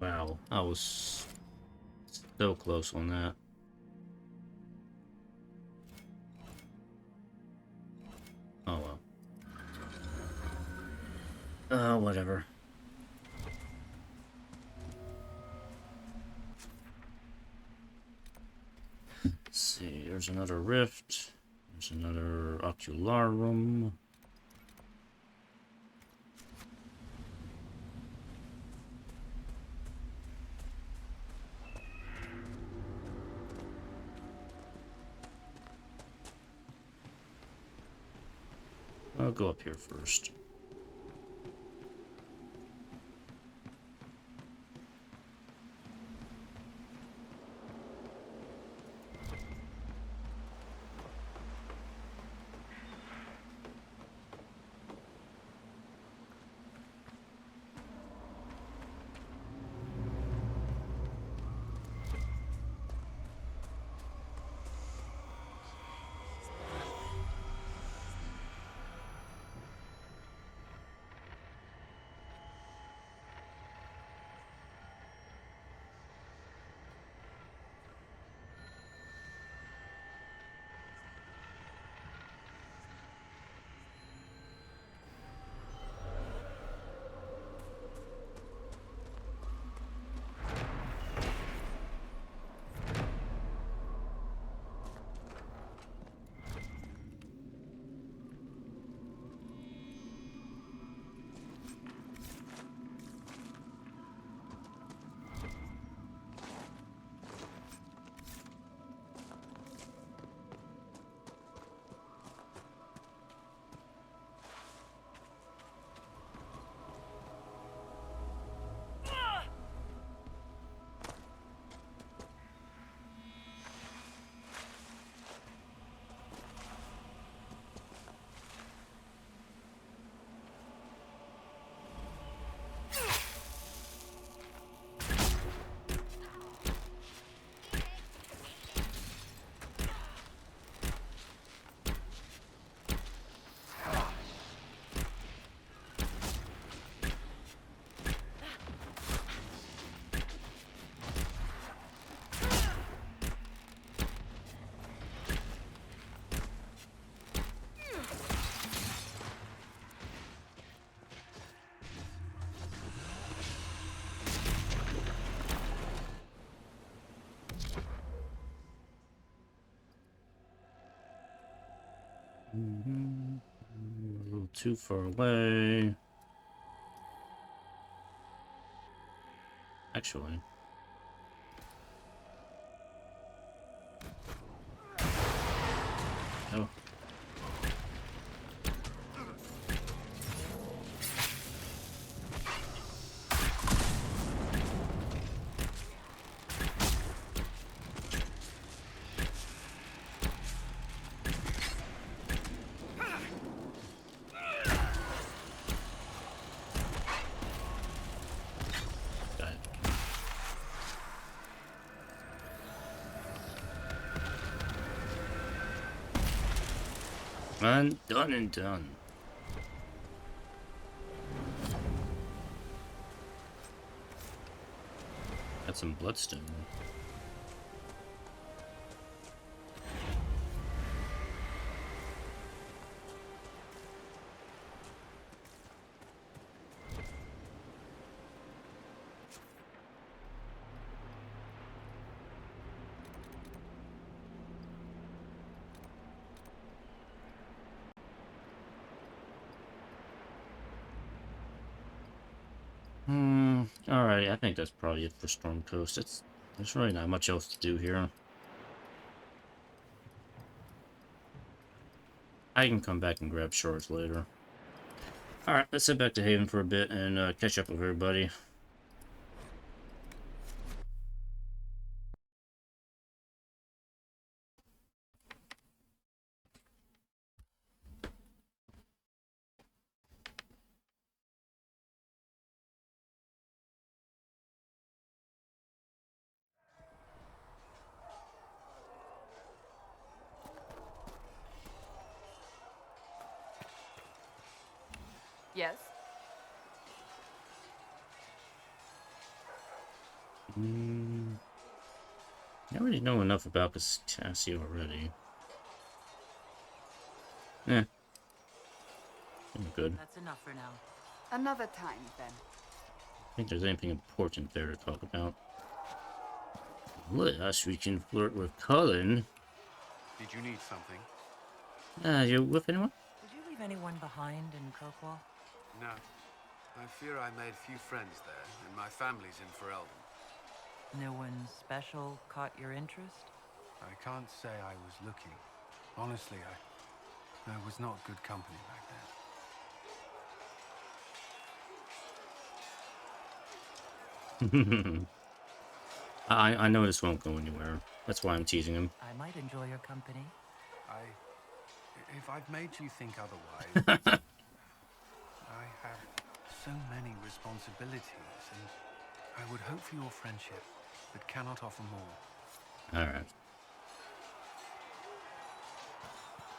Wow, I was so close on that. Oh well. Whatever. Let's see, there's another rift. There's another ocularum. I'll go up here first. A little too far away. Actually. Oh. Got it. And done and done. Got some bloodstone. Alright, I think that's probably it for Storm Coast. There's really not much else to do here. I can come back and grab shards later. Alright, let's head back to Haven for a bit and catch up with everybody. Yes? I already know enough about this Cassie already. I'm good. That's enough for now. Another time, then. I think there's anything important there to talk about. Unless we can flirt with Cullen. Did you need something? You with anyone? Did you leave anyone behind in Kirkwall? No. I fear I made few friends there, and my family's in Fereldan. No one special caught your interest? I can't say I was looking. Honestly, I was not good company back then. I know this won't go anywhere. That's why I'm teasing him. I might enjoy your company. If I've made you think otherwise, I have so many responsibilities, and I would hope for your friendship, but cannot offer more. Alright.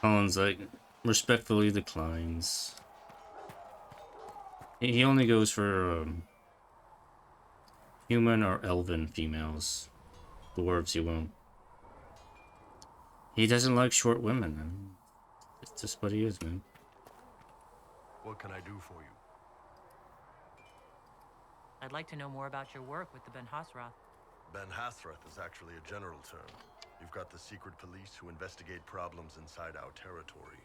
Colin's like, respectfully declines. He only goes for human or elven females. Dwarves he won't. He doesn't like short women. I mean, it's just what he is, man. What can I do for you? I'd like to know more about your work with the Ben Hasrath. Ben Hasrath is actually a general term. You've got the secret police who investigate problems inside our territory.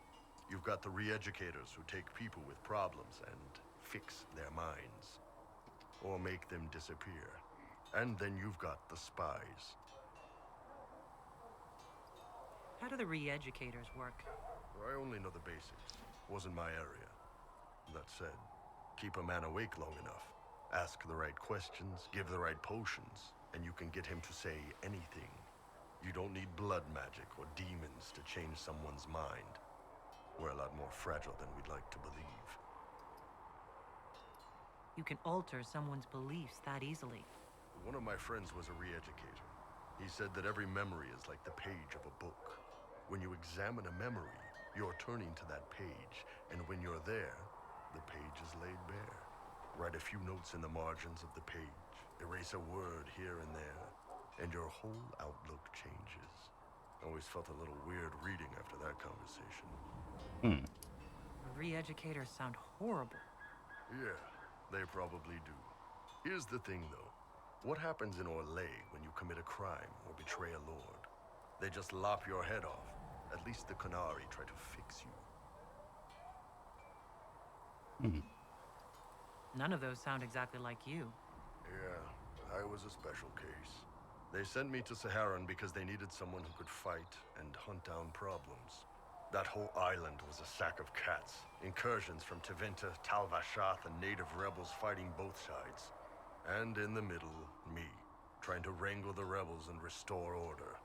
You've got the re-educators who take people with problems and fix their minds. Or make them disappear. And then you've got the spies. How do the re-educators work? I only know the basics. Wasn't my area. That said, keep a man awake long enough. Ask the right questions, give the right potions, and you can get him to say anything. You don't need blood magic or demons to change someone's mind. We're a lot more fragile than we'd like to believe. You can alter someone's beliefs that easily. One of my friends was a re-educator. He said that every memory is like the page of a book. When you examine a memory, you're turning to that page, and when you're there, the page is laid bare. Write a few notes in the margins of the page, erase a word here and there, and your whole outlook changes. Always felt a little weird reading after that conversation. Re-educators sound horrible. Yeah, they probably do. Here's the thing, though. What happens in Orlais when you commit a crime or betray a lord? They just lop your head off. At least the Qunari try to fix you. None of those sound exactly like you. Yeah, I was a special case. They sent me to Saharan because they needed someone who could fight and hunt down problems. That whole island was a sack of cats. Incursions from Tevinter, Tal Vashath, and native rebels fighting both sides. And in the middle, me, trying to wrangle the rebels and restore order.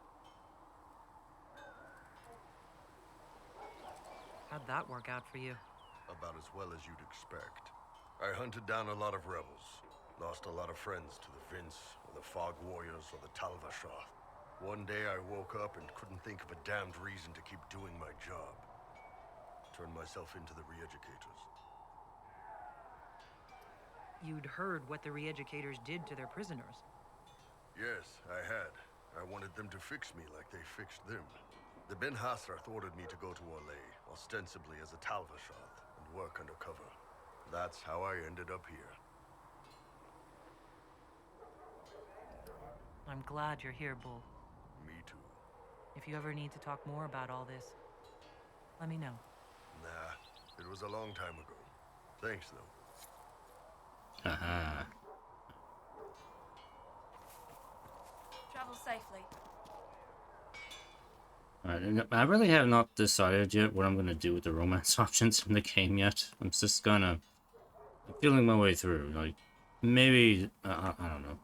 How'd that work out for you? About as well as you'd expect. I hunted down a lot of rebels. Lost a lot of friends to the Vince, or the Fog Warriors, or the Tal Vashath. One day I woke up and couldn't think of a damned reason to keep doing my job. Turned myself into the re-educators. You'd heard what the re-educators did to their prisoners. Yes, I had. I wanted them to fix me like they fixed them. The Ben Hasrath ordered me to go to Orlais, ostensibly as a Tal Vashath, and work undercover. That's how I ended up here. I'm glad you're here, Bull. Me too. If you ever need to talk more about all this, let me know. Nah, it was a long time ago. Thanks, though. Haha. Travel safely. Alright, I really have not decided yet what I'm gonna do with the romance options in the game yet. I'm feeling my way through. Like, maybe, I don't know.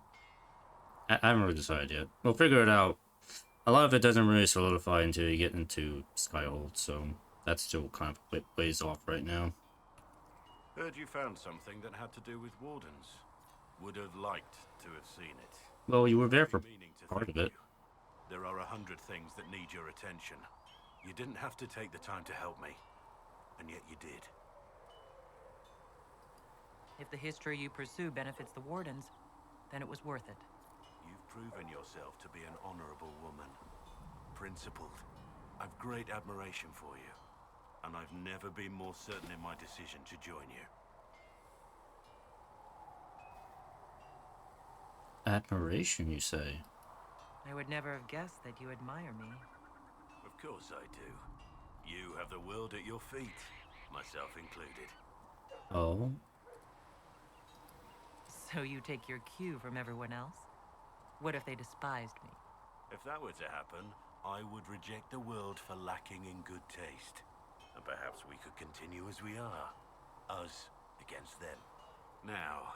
I haven't really decided yet. We'll figure it out. A lot of it doesn't really solidify until you get into Skyhold, so that's still kind of ways off right now. Heard you found something that had to do with wardens. Would have liked to have seen it. Well, you were there for Meaning to part thank of it. you. There are 100 things that need your attention. You didn't have to take the time to help me, and yet you did. If the history you pursue benefits the Wardens, then it was worth it. You've proven yourself to be an honorable woman. Principled. I've great admiration for you, and I've never been more certain in my decision to join you. Admiration, you say? I would never have guessed that you admire me. Of course I do. You have the world at your feet, myself included. Oh? So you take your cue from everyone else? What if they despised me? If that were to happen, I would reject the world for lacking in good taste. And perhaps we could continue as we are. Us against them. Now,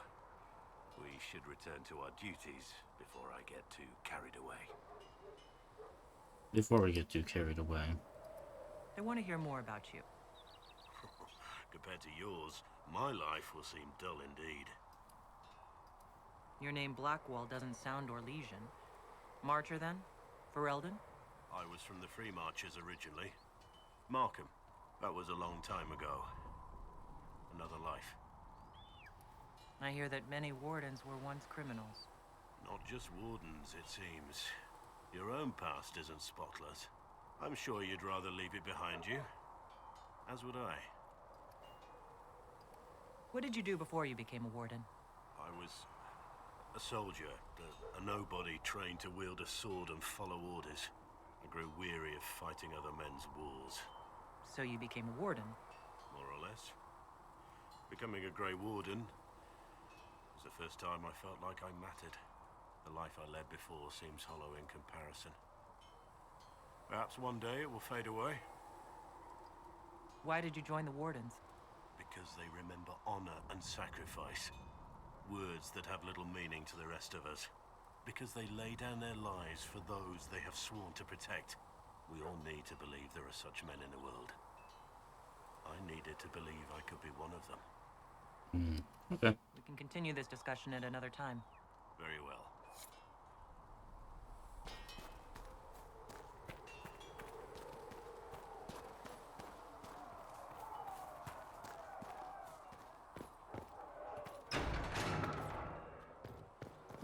we should return to our duties before I get too carried away. Before we get too carried away. I want to hear more about you. Compared to yours, my life will seem dull indeed. Your name Blackwall doesn't sound Orlesian. Marcher, then? Fereldan? I was from the Free Marchers originally. Markham. That was a long time ago. Another life. I hear that many Wardens were once criminals. Not just wardens, it seems. Your own past isn't spotless. I'm sure you'd rather leave it behind you. As would I. What did you do before you became a Warden? I was a soldier, a nobody trained to wield a sword and follow orders. I grew weary of fighting other men's wars. So you became a Warden? More or less. Becoming a Grey Warden was the first time I felt like I mattered. The life I led before seems hollow in comparison. Perhaps one day it will fade away. Why did you join the Wardens? Because they remember honor and sacrifice. Words that have little meaning to the rest of us. Because they lay down their lives for those they have sworn to protect. We all need to believe there are such men in the world. I needed to believe I could be one of them. Okay. We can continue this discussion at another time. Very well.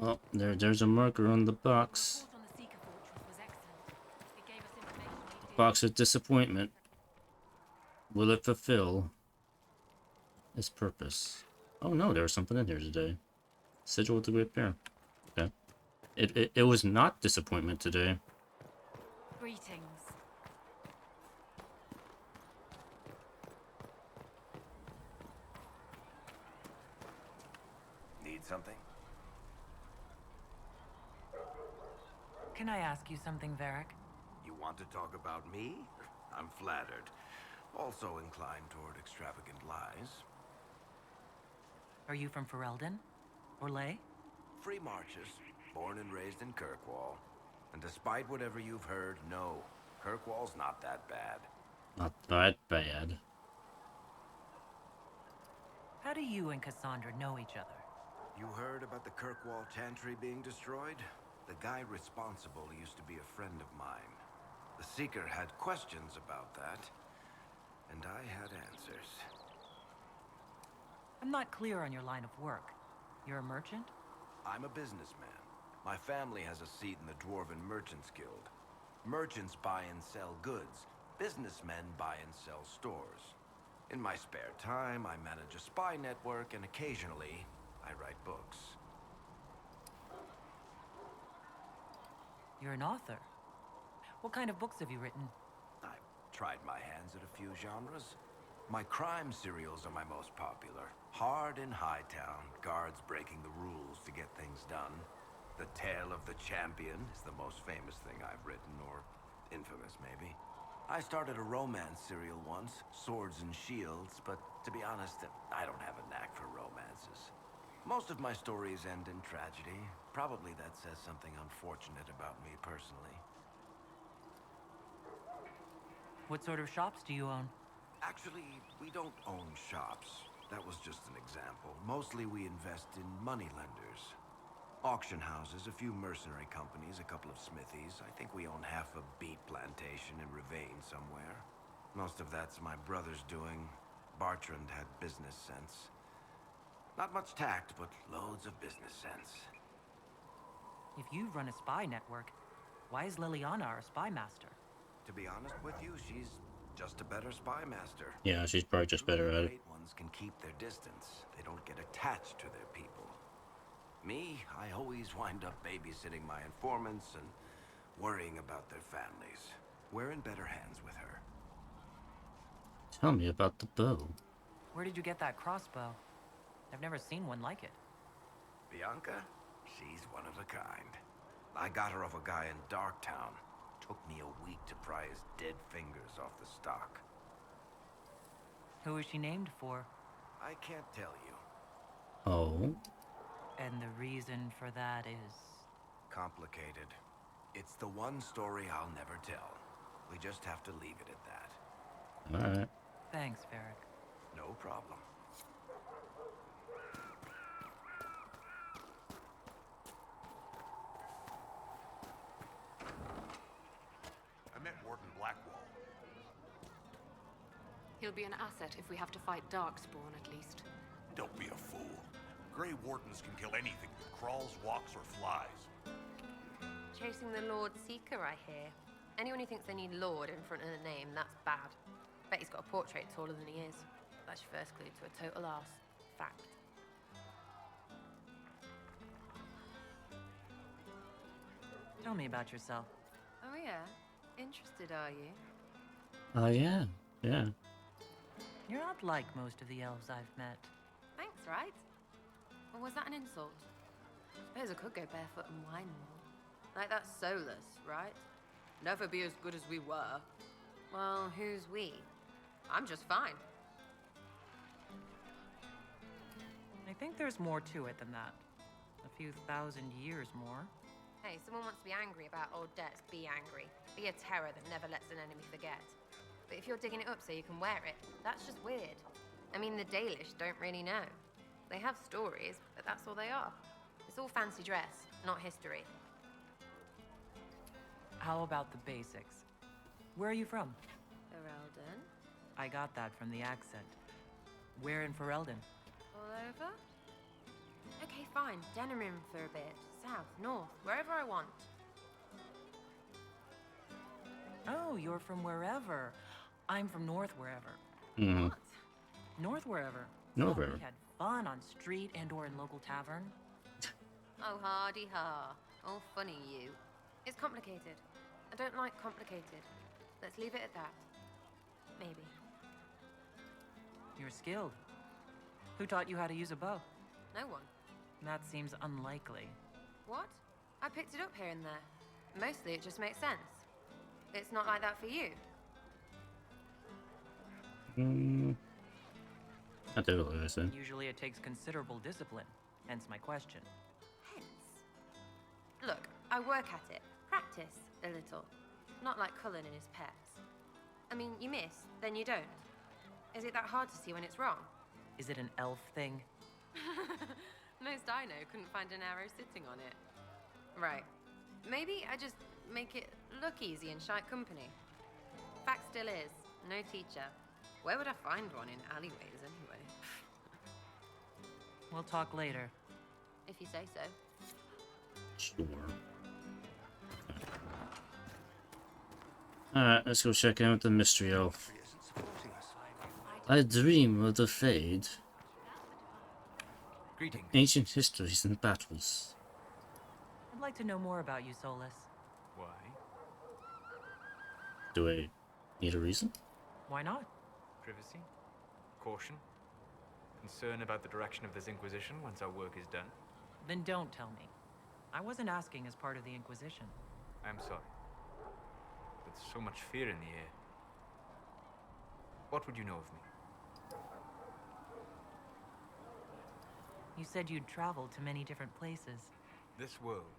Oh, there's a marker on the box. Report on the Seeker Fortress was excellent. It gave us information we didn't. Box of disappointment. Will it fulfill its purpose? Oh no, there was something in here today. Sigil with the Great Bear. Okay. It was not disappointment today. Greetings. something? Can I ask you something, Varric? You want to talk about me? I'm flattered. Also inclined toward extravagant lies. Are you from Fereldan? Or Ley? Free marches, born and raised in Kirkwall. And despite whatever you've heard, no, Kirkwall's not that bad. Not that bad. How do you and Cassandra know each other? You heard about the Kirkwall Chantry being destroyed? The guy responsible used to be a friend of mine. The Seeker had questions about that, and I had answers. I'm not clear on your line of work. You're a merchant? I'm a businessman. My family has a seat in the Dwarven Merchants Guild. Merchants buy and sell goods. Businessmen buy and sell stores. In my spare time, I manage a spy network, and occasionally, I write books. You're an author. What kind of books have you written? I've tried my hands at a few genres. My crime serials are my most popular. Hard in Hightown, guards breaking the rules to get things done. The Tale of the Champion is the most famous thing I've written, or infamous maybe. I started a romance serial once, Swords and Shields, but to be honest, I don't have a knack for romances. Most of my stories end in tragedy. Probably that says something unfortunate about me personally. What sort of shops do you own? Actually, we don't own shops. That was just an example. Mostly we invest in moneylenders. Auction houses, a few mercenary companies, a couple of smithies. I think we own half a beet plantation in Ravane somewhere. Most of that's my brother's doing. Bartrand had business sense. Not much tact, but loads of business sense. If you run a spy network, why is Liliana our spy master? To be honest with you, she's just a better spy master. Yeah, she's probably just better at it. Great ones can keep their distance. They don't get attached to their people. Me, I always wind up babysitting my informants and worrying about their families. We're in better hands with her. Tell me about the bow. Where did you get that crossbow? I've never seen one like it. Bianca? She's one of a kind. I got her off a guy in Darktown. Took me a week to pry his dead fingers off the stock. Who is she named for? I can't tell you. Oh? And the reason for that is... Complicated. It's the one story I'll never tell. We just have to leave it at that. Alright. Thanks, Varric. No problem. I met Warden Blackwall. He'll be an asset if we have to fight Darkspawn, at least. Don't be a fool. Grey Wardens can kill anything that crawls, walks, or flies. Chasing the Lord Seeker, I hear. Anyone who thinks they need Lord in front of the name, that's bad. Bet he's got a portrait taller than he is. That's your first clue to a total arse. Fact. Tell me about yourself. Oh yeah? Interested, are you? Oh, yeah. Yeah. You're not like most of the elves I've met. Thanks, right? Or was that an insult? Suppose I could go barefoot and whine more. Like that's soulless, right? Never be as good as we were. Well, who's we? I'm just fine. I think there's more to it than that. A few thousand years more. Hey, someone wants to be angry about old debts, be angry. Be a terror that never lets an enemy forget. But if you're digging it up so you can wear it, that's just weird. I mean, the Dalish don't really know. They have stories, but that's all they are. It's all fancy dress, not history. How about the basics? Where are you from? Fereldan? I got that from the accent. Where in Fereldan? All over? Okay, fine. Denerim for a bit. South, north, wherever I want. Oh, you're from wherever. I'm from north wherever. Mm-hmm. What? North wherever. North Oh, wherever. we had fun on street and or in local tavern. Oh, hardy ha. Oh, funny you. It's complicated. I don't like complicated. Let's leave it at that. Maybe. You're skilled. Who taught you how to use a bow? No one. That seems unlikely. What? I picked it up here and there. Mostly it just makes sense. It's not like that for you. Not totally, I said. Usually it takes considerable discipline, hence my question. Hence. Look, I work at it. Practice a little. Not like Cullen and his pets. I mean, you miss, then you don't. Is it that hard to see when it's wrong? Is it an elf thing? Most I know couldn't find an arrow sitting on it. Right. Maybe I just make it look easy in shite company. Fact still is, no teacher. Where would I find one in alleyways anyway? We'll talk later. If you say so. Sure. Alright, let's go check out the mystery elf. I dream of the Fade. Greetings. Ancient histories and battles. I'd like to know more about you, Solus. Why? Do I need a reason? Why not? Privacy, caution, concern about the direction of this Inquisition once our work is done. Then don't tell me. I wasn't asking as part of the Inquisition. I'm sorry. With so much fear in the air. What would you know of me? You said you'd traveled to many different places. This world,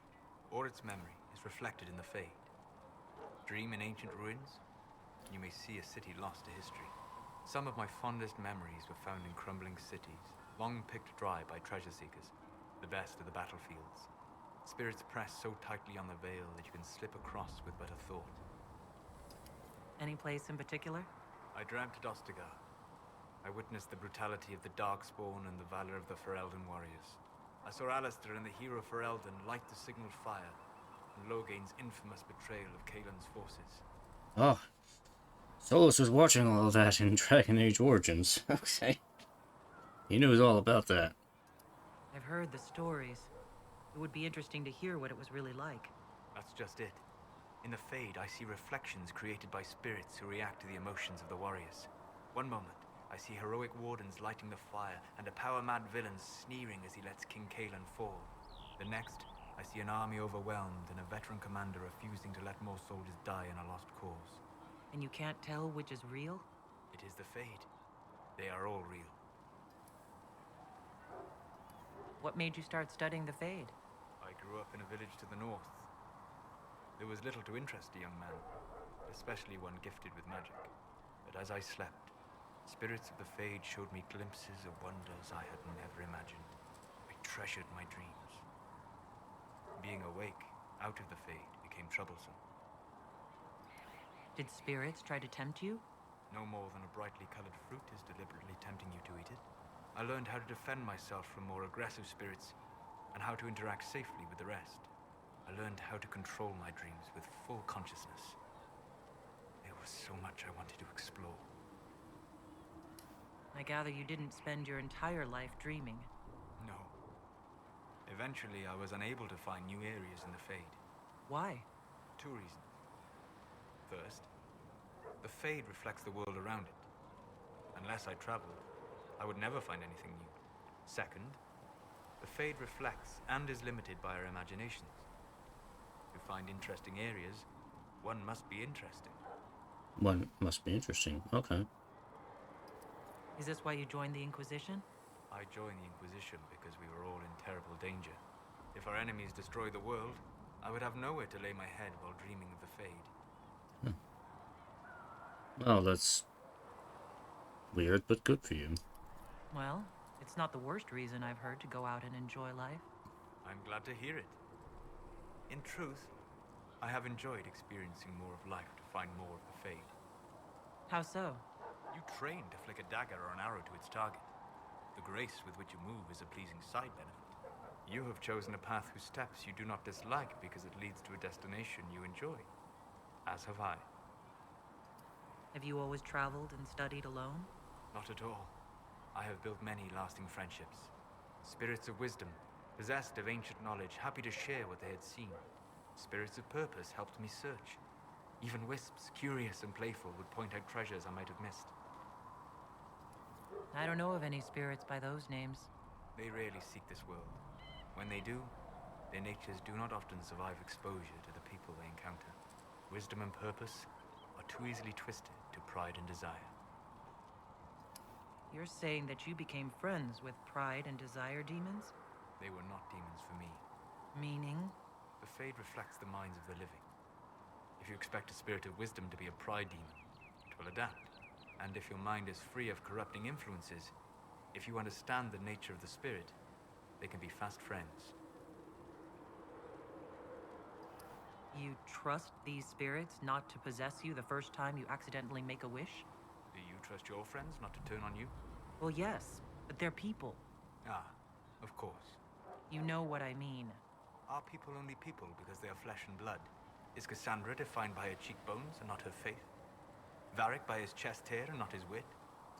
or its memory, is reflected in the Fade. Dream in ancient ruins, and you may see a city lost to history. Some of my fondest memories were found in crumbling cities, long picked dry by treasure seekers, the best of the battlefields. Spirits press so tightly on the veil that you can slip across with but a thought. Any place in particular? I dreamt at Ostagar. I witnessed the brutality of the Darkspawn and the valor of the Fereldan warriors. I saw Alistair and the hero Fereldan light the signal fire, and Logain's infamous betrayal of Kaelin's forces. Oh. Solus was watching all of that in Dragon Age Origins. Okay. He knows all about that. I've heard the stories. It would be interesting to hear what it was really like. That's just it. In the Fade, I see reflections created by spirits who react to the emotions of the warriors. One moment, I see heroic wardens lighting the fire, and a power-mad villain sneering as he lets King Kaelin fall. The next, I see an army overwhelmed and a veteran commander refusing to let more soldiers die in a lost cause. And you can't tell which is real? It is the Fade. They are all real. What made you start studying the Fade? I grew up in a village to the north. There was little to interest a young man, especially one gifted with magic. But as I slept, spirits of the Fade showed me glimpses of wonders I had never imagined. I treasured my dreams. Being awake, out of the Fade, became troublesome. Did spirits try to tempt you? No more than a brightly colored fruit is deliberately tempting you to eat it. I learned how to defend myself from more aggressive spirits, and how to interact safely with the rest. I learned how to control my dreams with full consciousness. There was so much I wanted to explore. I gather you didn't spend your entire life dreaming. No. Eventually, I was unable to find new areas in the Fade. Why? 2 reasons. First, the Fade reflects the world around it. Unless I traveled, I would never find anything new. Second, the Fade reflects and is limited by our imaginations. To find interesting areas, one must be interesting. One must be interesting. Okay. Is this why you joined the Inquisition? I joined the Inquisition because we were all in terrible danger. If our enemies destroy the world, I would have nowhere to lay my head while dreaming of the Fade. Well, that's weird, but good for you. Well, it's not the worst reason I've heard to go out and enjoy life. I'm glad to hear it. In truth, I have enjoyed experiencing more of life to find more of the Fade. How so? You train to flick a dagger or an arrow to its target. The grace with which you move is a pleasing side benefit. You have chosen a path whose steps you do not dislike because it leads to a destination you enjoy. As have I. Have you always traveled and studied alone? Not at all. I have built many lasting friendships. Spirits of wisdom, possessed of ancient knowledge, happy to share what they had seen. Spirits of purpose helped me search. Even wisps, curious and playful, would point out treasures I might have missed. I don't know of any spirits by those names. They rarely seek this world. When they do, their natures do not often survive exposure to the people they encounter. Wisdom and purpose are too easily twisted to pride and desire. You're saying that you became friends with pride and desire demons? They were not demons for me. Meaning? The Fade reflects the minds of the living. If you expect a spirit of wisdom to be a pride demon, it will adapt. And if your mind is free of corrupting influences, if you understand the nature of the spirit, they can be fast friends. You trust these spirits not to possess you the first time you accidentally make a wish? Do you trust your friends not to turn on you? Well, yes, but they're people. Ah, of course. You know what I mean. Are people only people because they are flesh and blood? Is Cassandra defined by her cheekbones and not her faith? Varric by his chest hair and not his wit?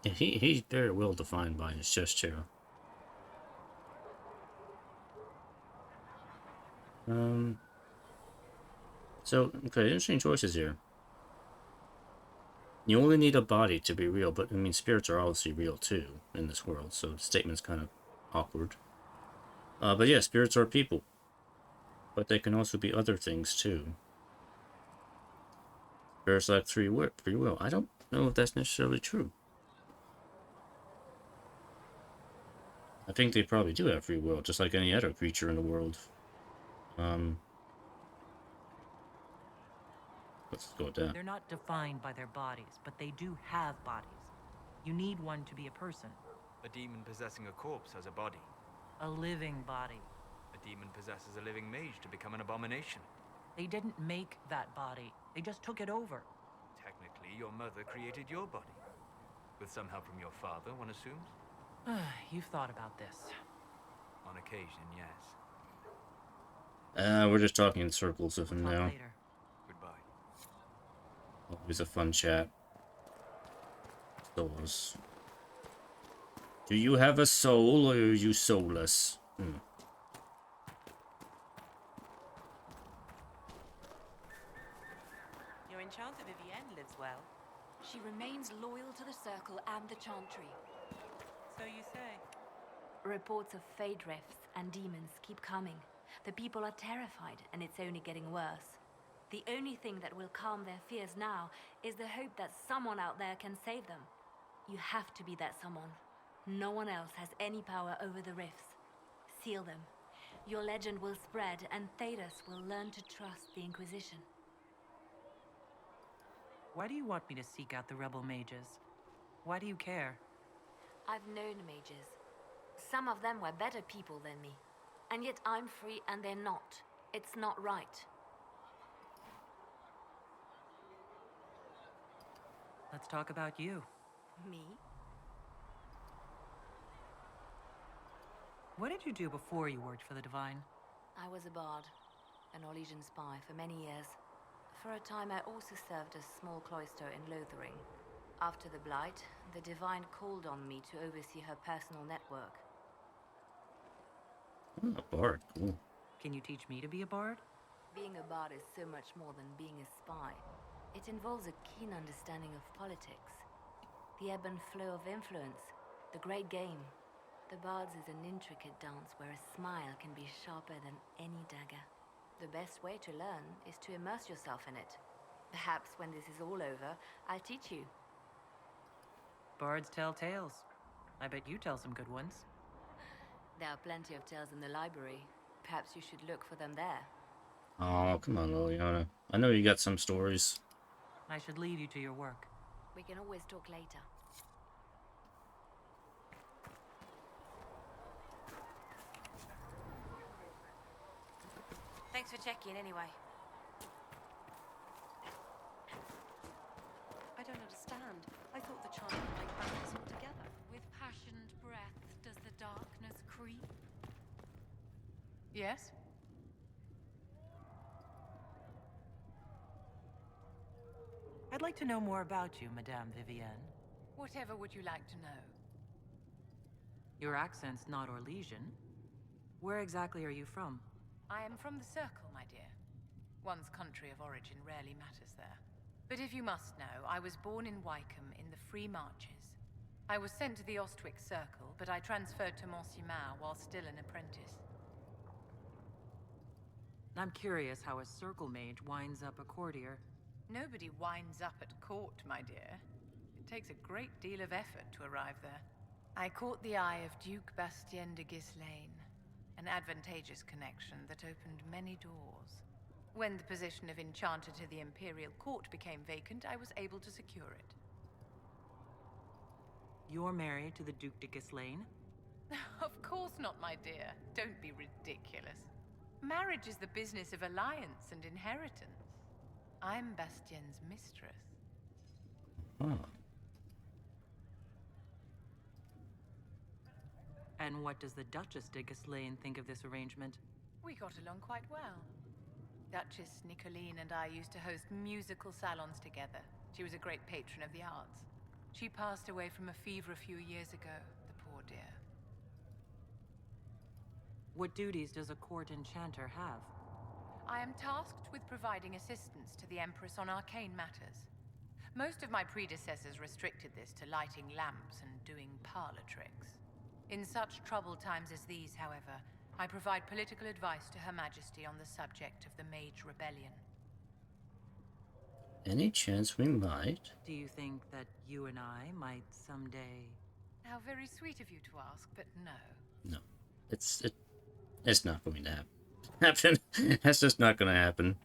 Yeah, he's very well defined by his chest hair. So, okay, interesting choices here. You only need a body to be real, but I mean, spirits are obviously real too in this world, so the statement's kind of awkward. But yeah, spirits are people. But they can also be other things too. Spirits like free will. I don't know if that's necessarily true. I think they probably do have free will, just like any other creature in the world. Let's go down. They're not defined by their bodies, but they do have bodies. You need one to be a person. A demon possessing a corpse has a body. A living body. A demon possesses a living mage to become an abomination. They didn't make that body. They just took it over. Technically, your mother created your body. With some help from your father, one assumes? You've thought about this. On occasion, yes. We're just talking in circles with him now. Later. Goodbye. Always a fun chat. Souls. Do you have a soul, or are you soulless? Your enchanter Vivienne lives well. She remains loyal to the Circle and the Chantry. So you say. Reports of Fade rifts and demons keep coming. The people are terrified, and it's only getting worse. The only thing that will calm their fears now is the hope that someone out there can save them. You have to be that someone. No one else has any power over the rifts. Seal them. Your legend will spread, and Thedas will learn to trust the Inquisition. Why do you want me to seek out the rebel mages? Why do you care? I've known mages. Some of them were better people than me. And yet I'm free and they're not. It's not right. Let's talk about you. Me? What did you do before you worked for the Divine? I was a bard, an Orlesian spy for many years. For a time I also served a small cloister in Lothering. After the Blight, the Divine called on me to oversee her personal network. A bard, cool. Can you teach me to be a bard? Being a bard is so much more than being a spy. It involves a keen understanding of politics, the ebb and flow of influence, the great game. The Bard's is an intricate dance where a smile can be sharper than any dagger. The best way to learn is to immerse yourself in it. Perhaps when this is all over, I'll teach you. Bards tell tales. I bet you tell some good ones. There are plenty of tales in the library. Perhaps you should look for them there. Oh, come on, Liliana. I know you got some stories. I should leave you to your work. We can always talk later. Thanks for checking anyway. I don't understand. I thought the chant would make bandits all together. With passioned breath does the darkness creep. Yes? I'd like to know more about you, Madame Vivienne. Whatever would you like to know? Your accent's not Orlesian. Where exactly are you from? I am from the Circle, my dear. One's country of origin rarely matters there. But if you must know, I was born in Wycombe in the Free Marches. I was sent to the Ostwick Circle, but I transferred to Monsignor while still an apprentice. I'm curious how a circle mage winds up a courtier. Nobody winds up at court, my dear. It takes a great deal of effort to arrive there. I caught the eye of Duke Bastien de Ghislaine, an advantageous connection that opened many doors. When the position of Enchanter to the Imperial Court became vacant, I was able to secure it. You're married to the Duke de Ghislaine? Of course not, my dear. Don't be ridiculous. Marriage is the business of alliance and inheritance. I'm Bastien's mistress. Huh. And what does the Duchess de Ghislaine think of this arrangement? We got along quite well. Duchess Nicoline and I used to host musical salons together. She was a great patron of the arts. She passed away from a fever a few years ago, the poor dear. What duties does a court enchanter have? I am tasked with providing assistance to the Empress on arcane matters. Most of my predecessors restricted this to lighting lamps and doing parlor tricks. In such troubled times as these, however, I provide political advice to Her Majesty on the subject of the Mage Rebellion. Any chance we might? Do you think that you and I might someday... How very sweet of you to ask, but no. No. It's not going to happen. That's just not going to happen.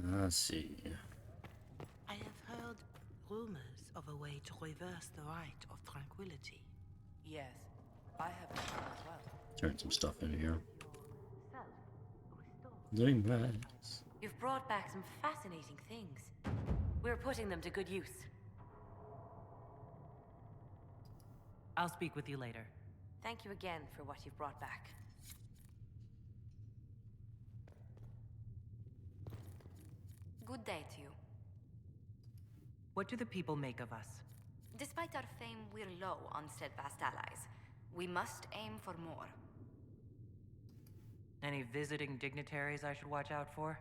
Let's see. I have heard rumors of a way to reverse the rite of tranquility. Yes, I have as well. Turn some stuff in here. Doing rights. You've brought back some fascinating things. We're putting them to good use. I'll speak with you later. Thank you again for what you've brought back. Good day to you. What do the people make of us? Despite our fame, we're low on steadfast allies. We must aim for more. Any visiting dignitaries I should watch out for?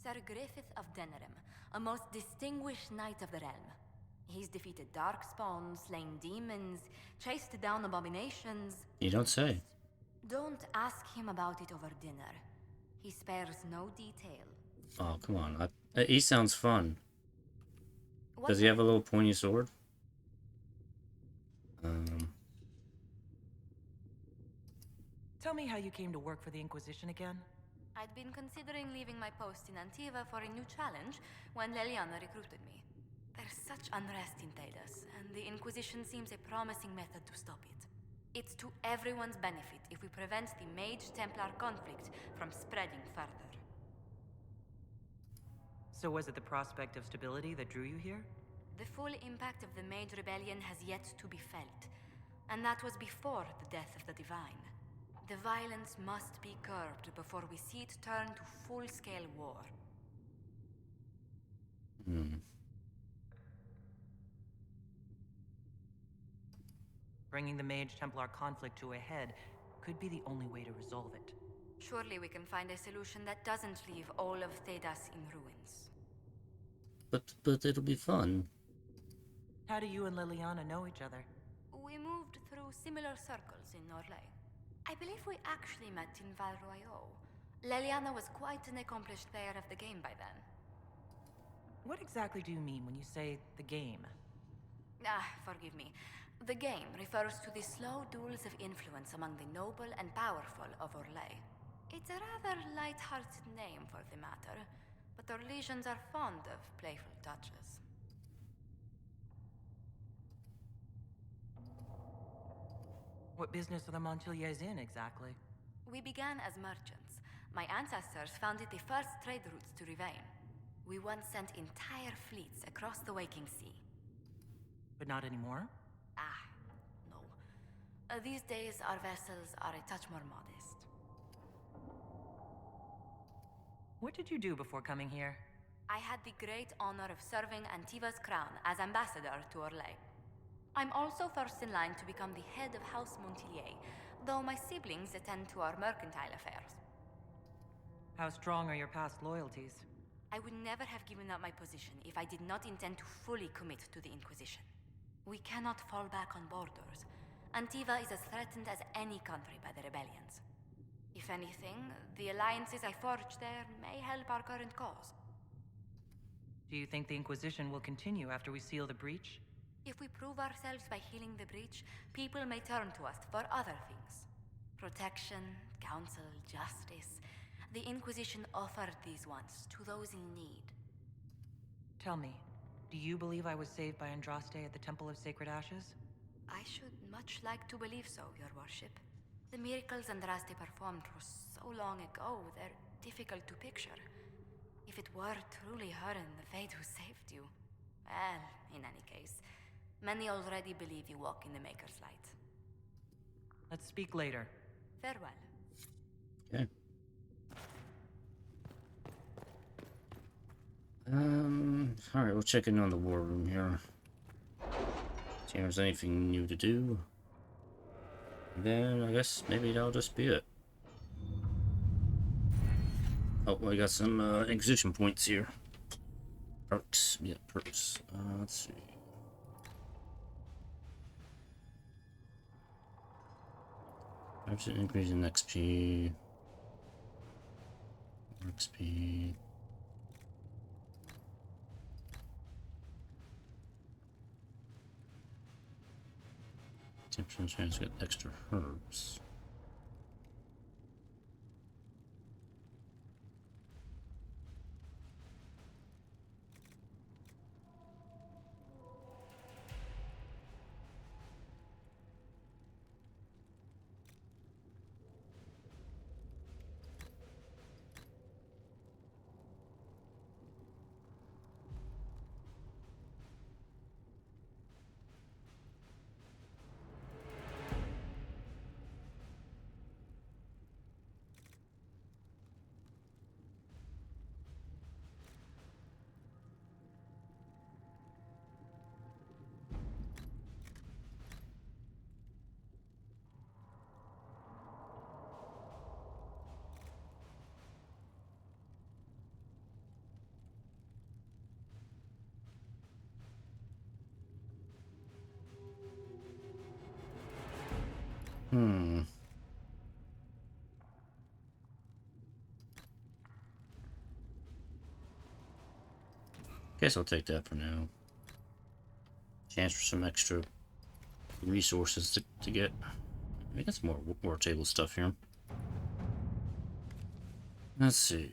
Sir Griffith of Denerim, a most distinguished knight of the realm. He's defeated darkspawn, slain demons, chased down abominations. You don't say. Don't ask him about it over dinner. He spares no detail. Oh, come on. He sounds fun. Does he have a little pointy sword? Tell me how you came to work for the Inquisition again? I'd been considering leaving my post in Antiva for a new challenge when Leliana recruited me. There's such unrest in Thedas, and the Inquisition seems a promising method to stop it. It's to everyone's benefit if we prevent the Mage-Templar conflict from spreading further. So was it the prospect of stability that drew you here? The full impact of the Mage Rebellion has yet to be felt, and that was before the death of the Divine. The violence must be curbed before we see it turn to full-scale war. Bringing the Mage-Templar conflict to a head could be the only way to resolve it. Surely we can find a solution that doesn't leave all of Thedas in ruins. But it'll be fun. How do you and Liliana know each other? We moved through similar circles in Norlay. I believe we actually met in Val Royeaux. Leliana was quite an accomplished player of the game by then. What exactly do you mean when you say the game? Forgive me. The game refers to the slow duels of influence among the noble and powerful of Orlais. It's a rather light-hearted name for the matter, but Orlesians are fond of playful touches. What business are the Montiliers in, exactly? We began as merchants. My ancestors founded the first trade routes to Rivain. We once sent entire fleets across the Waking Sea. But not anymore? No. These days, our vessels are a touch more modest. What did you do before coming here? I had the great honor of serving Antiva's crown as ambassador to Orlais. I'm also first in line to become the head of House Montilier, though my siblings attend to our mercantile affairs. How strong are your past loyalties? I would never have given up my position if I did not intend to fully commit to the Inquisition. We cannot fall back on borders. Antiva is as threatened as any country by the rebellions. If anything, the alliances I forged there may help our current cause. Do you think the Inquisition will continue after we seal the breach? If we prove ourselves by healing the breach, people may turn to us for other things. Protection, counsel, justice. The Inquisition offered these once to those in need. Tell me, do you believe I was saved by Andraste at the Temple of Sacred Ashes? I should much like to believe so, Your Worship. The miracles Andraste performed were so long ago, they're difficult to picture. If it were truly her and the Fade who saved you, well, in any case, many already believe you walk in the Maker's light. Let's speak later. Farewell. Okay. Alright, we'll check in on the war room here. See if there's anything new to do. And then I guess maybe that'll just be it. Oh, I got some Inquisition points here. Perks. Yeah, perks. Let's see. Percent increase in XP. More XP. 10% chance to get extra herbs. Guess I'll take that for now. Chance for some extra resources to get. I mean, that's more war table stuff here. Let's see.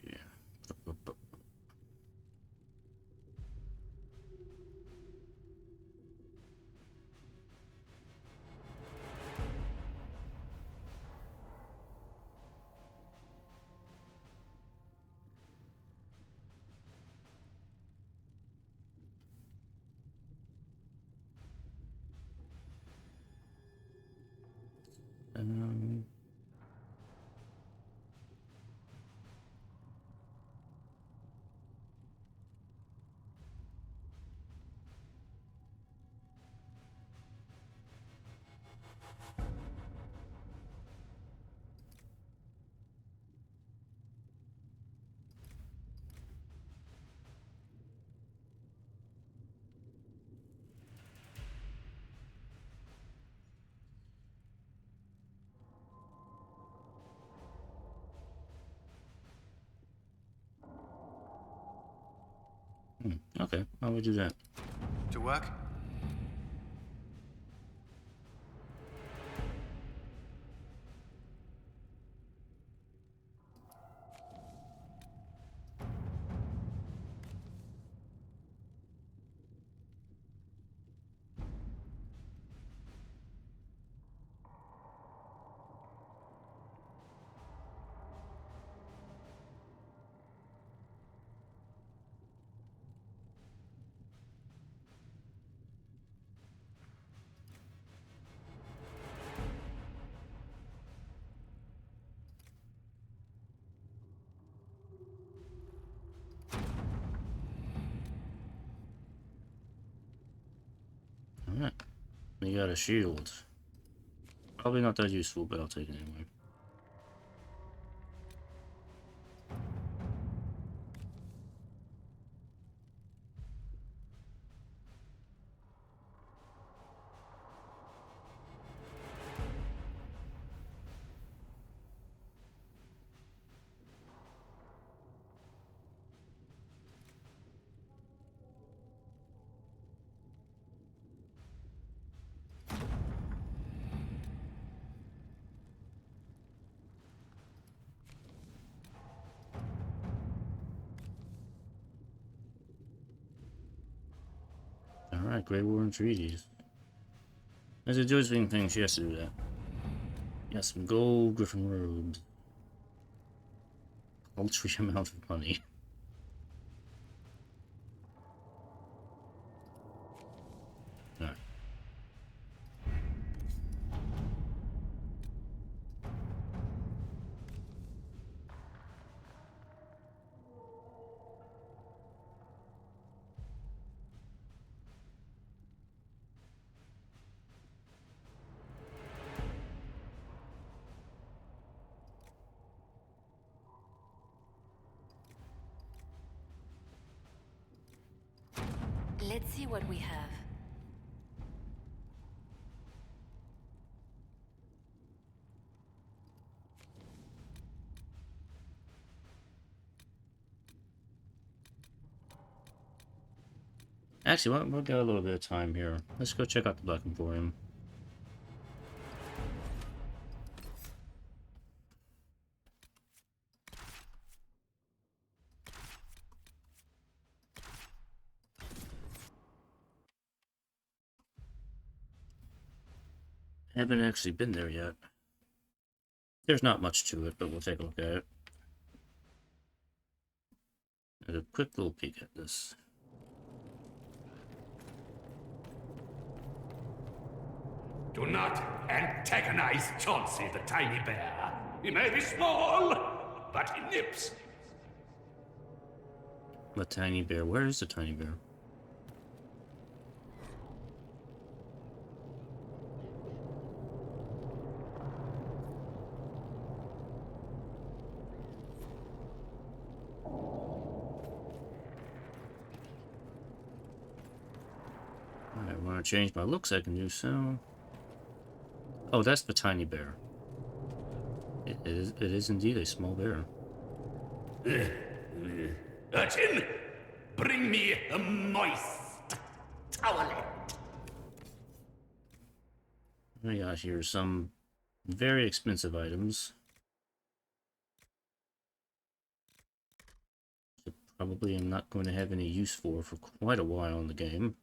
Okay, how do we do that? To work? Alright. We got a shield. Probably not that useful, but I'll take it anyway. Alright, Grey Warden treaties. As a doing thing, she has to do that. Yeah, some gold griffin robes. Paltry amount of money. Alright. Let's see what we have. Actually, we'll get a little bit of time here. Let's go check out the Black Emporium. Haven't actually been there yet. There's not much to it, but we'll take a look at it. And a quick little peek at this. Do not antagonize Chauncey the tiny bear. He may be small, but he nips. The tiny bear. Where is the tiny bear? I want to change my looks, I can do so. Oh, that's the tiny bear. It is indeed a small bear. Urchin, bring me a moist towelette. We got here some very expensive items. That probably I'm not going to have any use for quite a while in the game.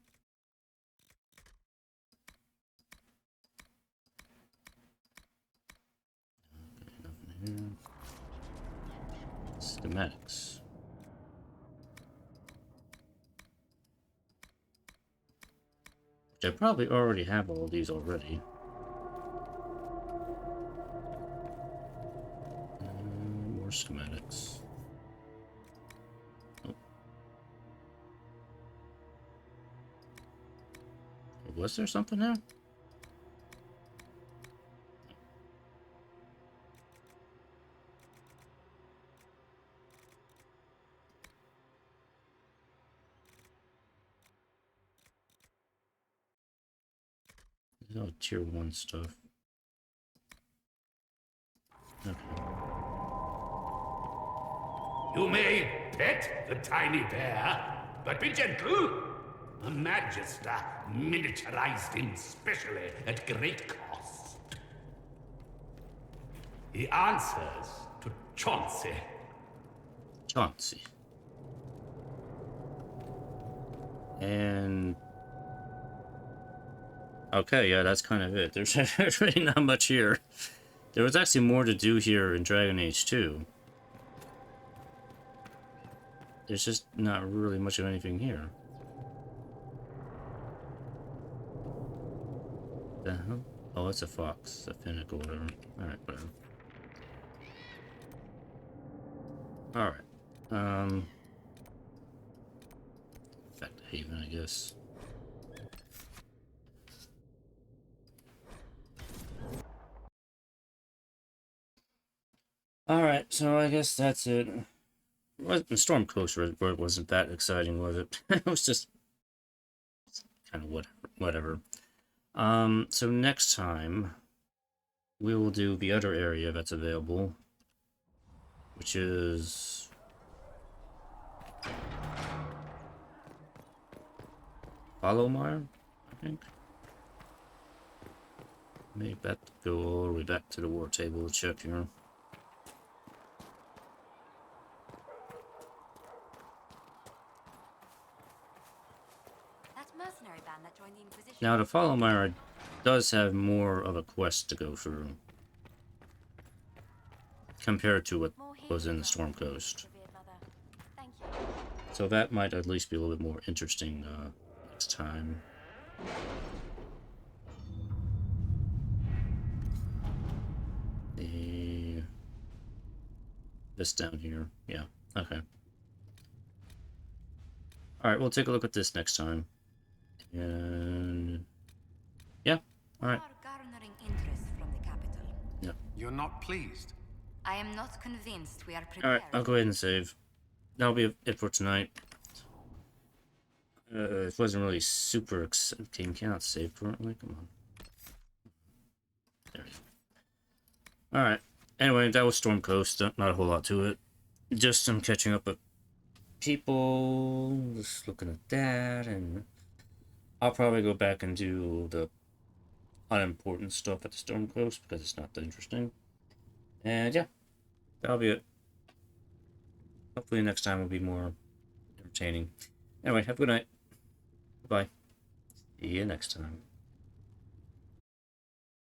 Schematics. Which I probably already have all of these already. More schematics. Oh. Was there something there? Oh, tier 1 stuff. Okay. You may pet the tiny bear, but be gentle. A Magister miniaturized him specially at great cost. He answers to Chauncey. Chauncey. And... okay, yeah, that's kind of it. There's really not much here. There was actually more to do here in Dragon Age 2. There's just not really much of anything here. The hell? Oh, it's a fox. A finnick or whatever. Alright, whatever. Alright. Back to Haven, I guess. Alright, so I guess that's it. The Storm Coast wasn't that exciting, was it? It was just kind of whatever. So next time, we will do the other area that's available, which is... Followmire, I think. Maybe that go all the way back to the war table to check here. mercenary band that joined the Inquisition. Now, the Follow Myra does have more of a quest to go through compared to what was in the Storm Coast. Thank you. So that might at least be a little bit more interesting next time. This down here. Yeah, okay. Alright, we'll take a look at this next time. And yeah, alright. We are garnering interest from the capital. Yeah. You're not pleased? I am not convinced we are prepared. Alright, I'll go ahead and save. That'll be it for tonight. It wasn't really super exciting. Cannot save currently. Come on. There we go. Alright. Anyway, that was Storm Coast. Not a whole lot to it. Just some catching up with people. Just looking at that. And I'll probably go back and do the unimportant stuff at the Storm Coast because it's not that interesting. And yeah, that'll be it. Hopefully next time will be more entertaining. Anyway, have a good night. Bye. See you next time.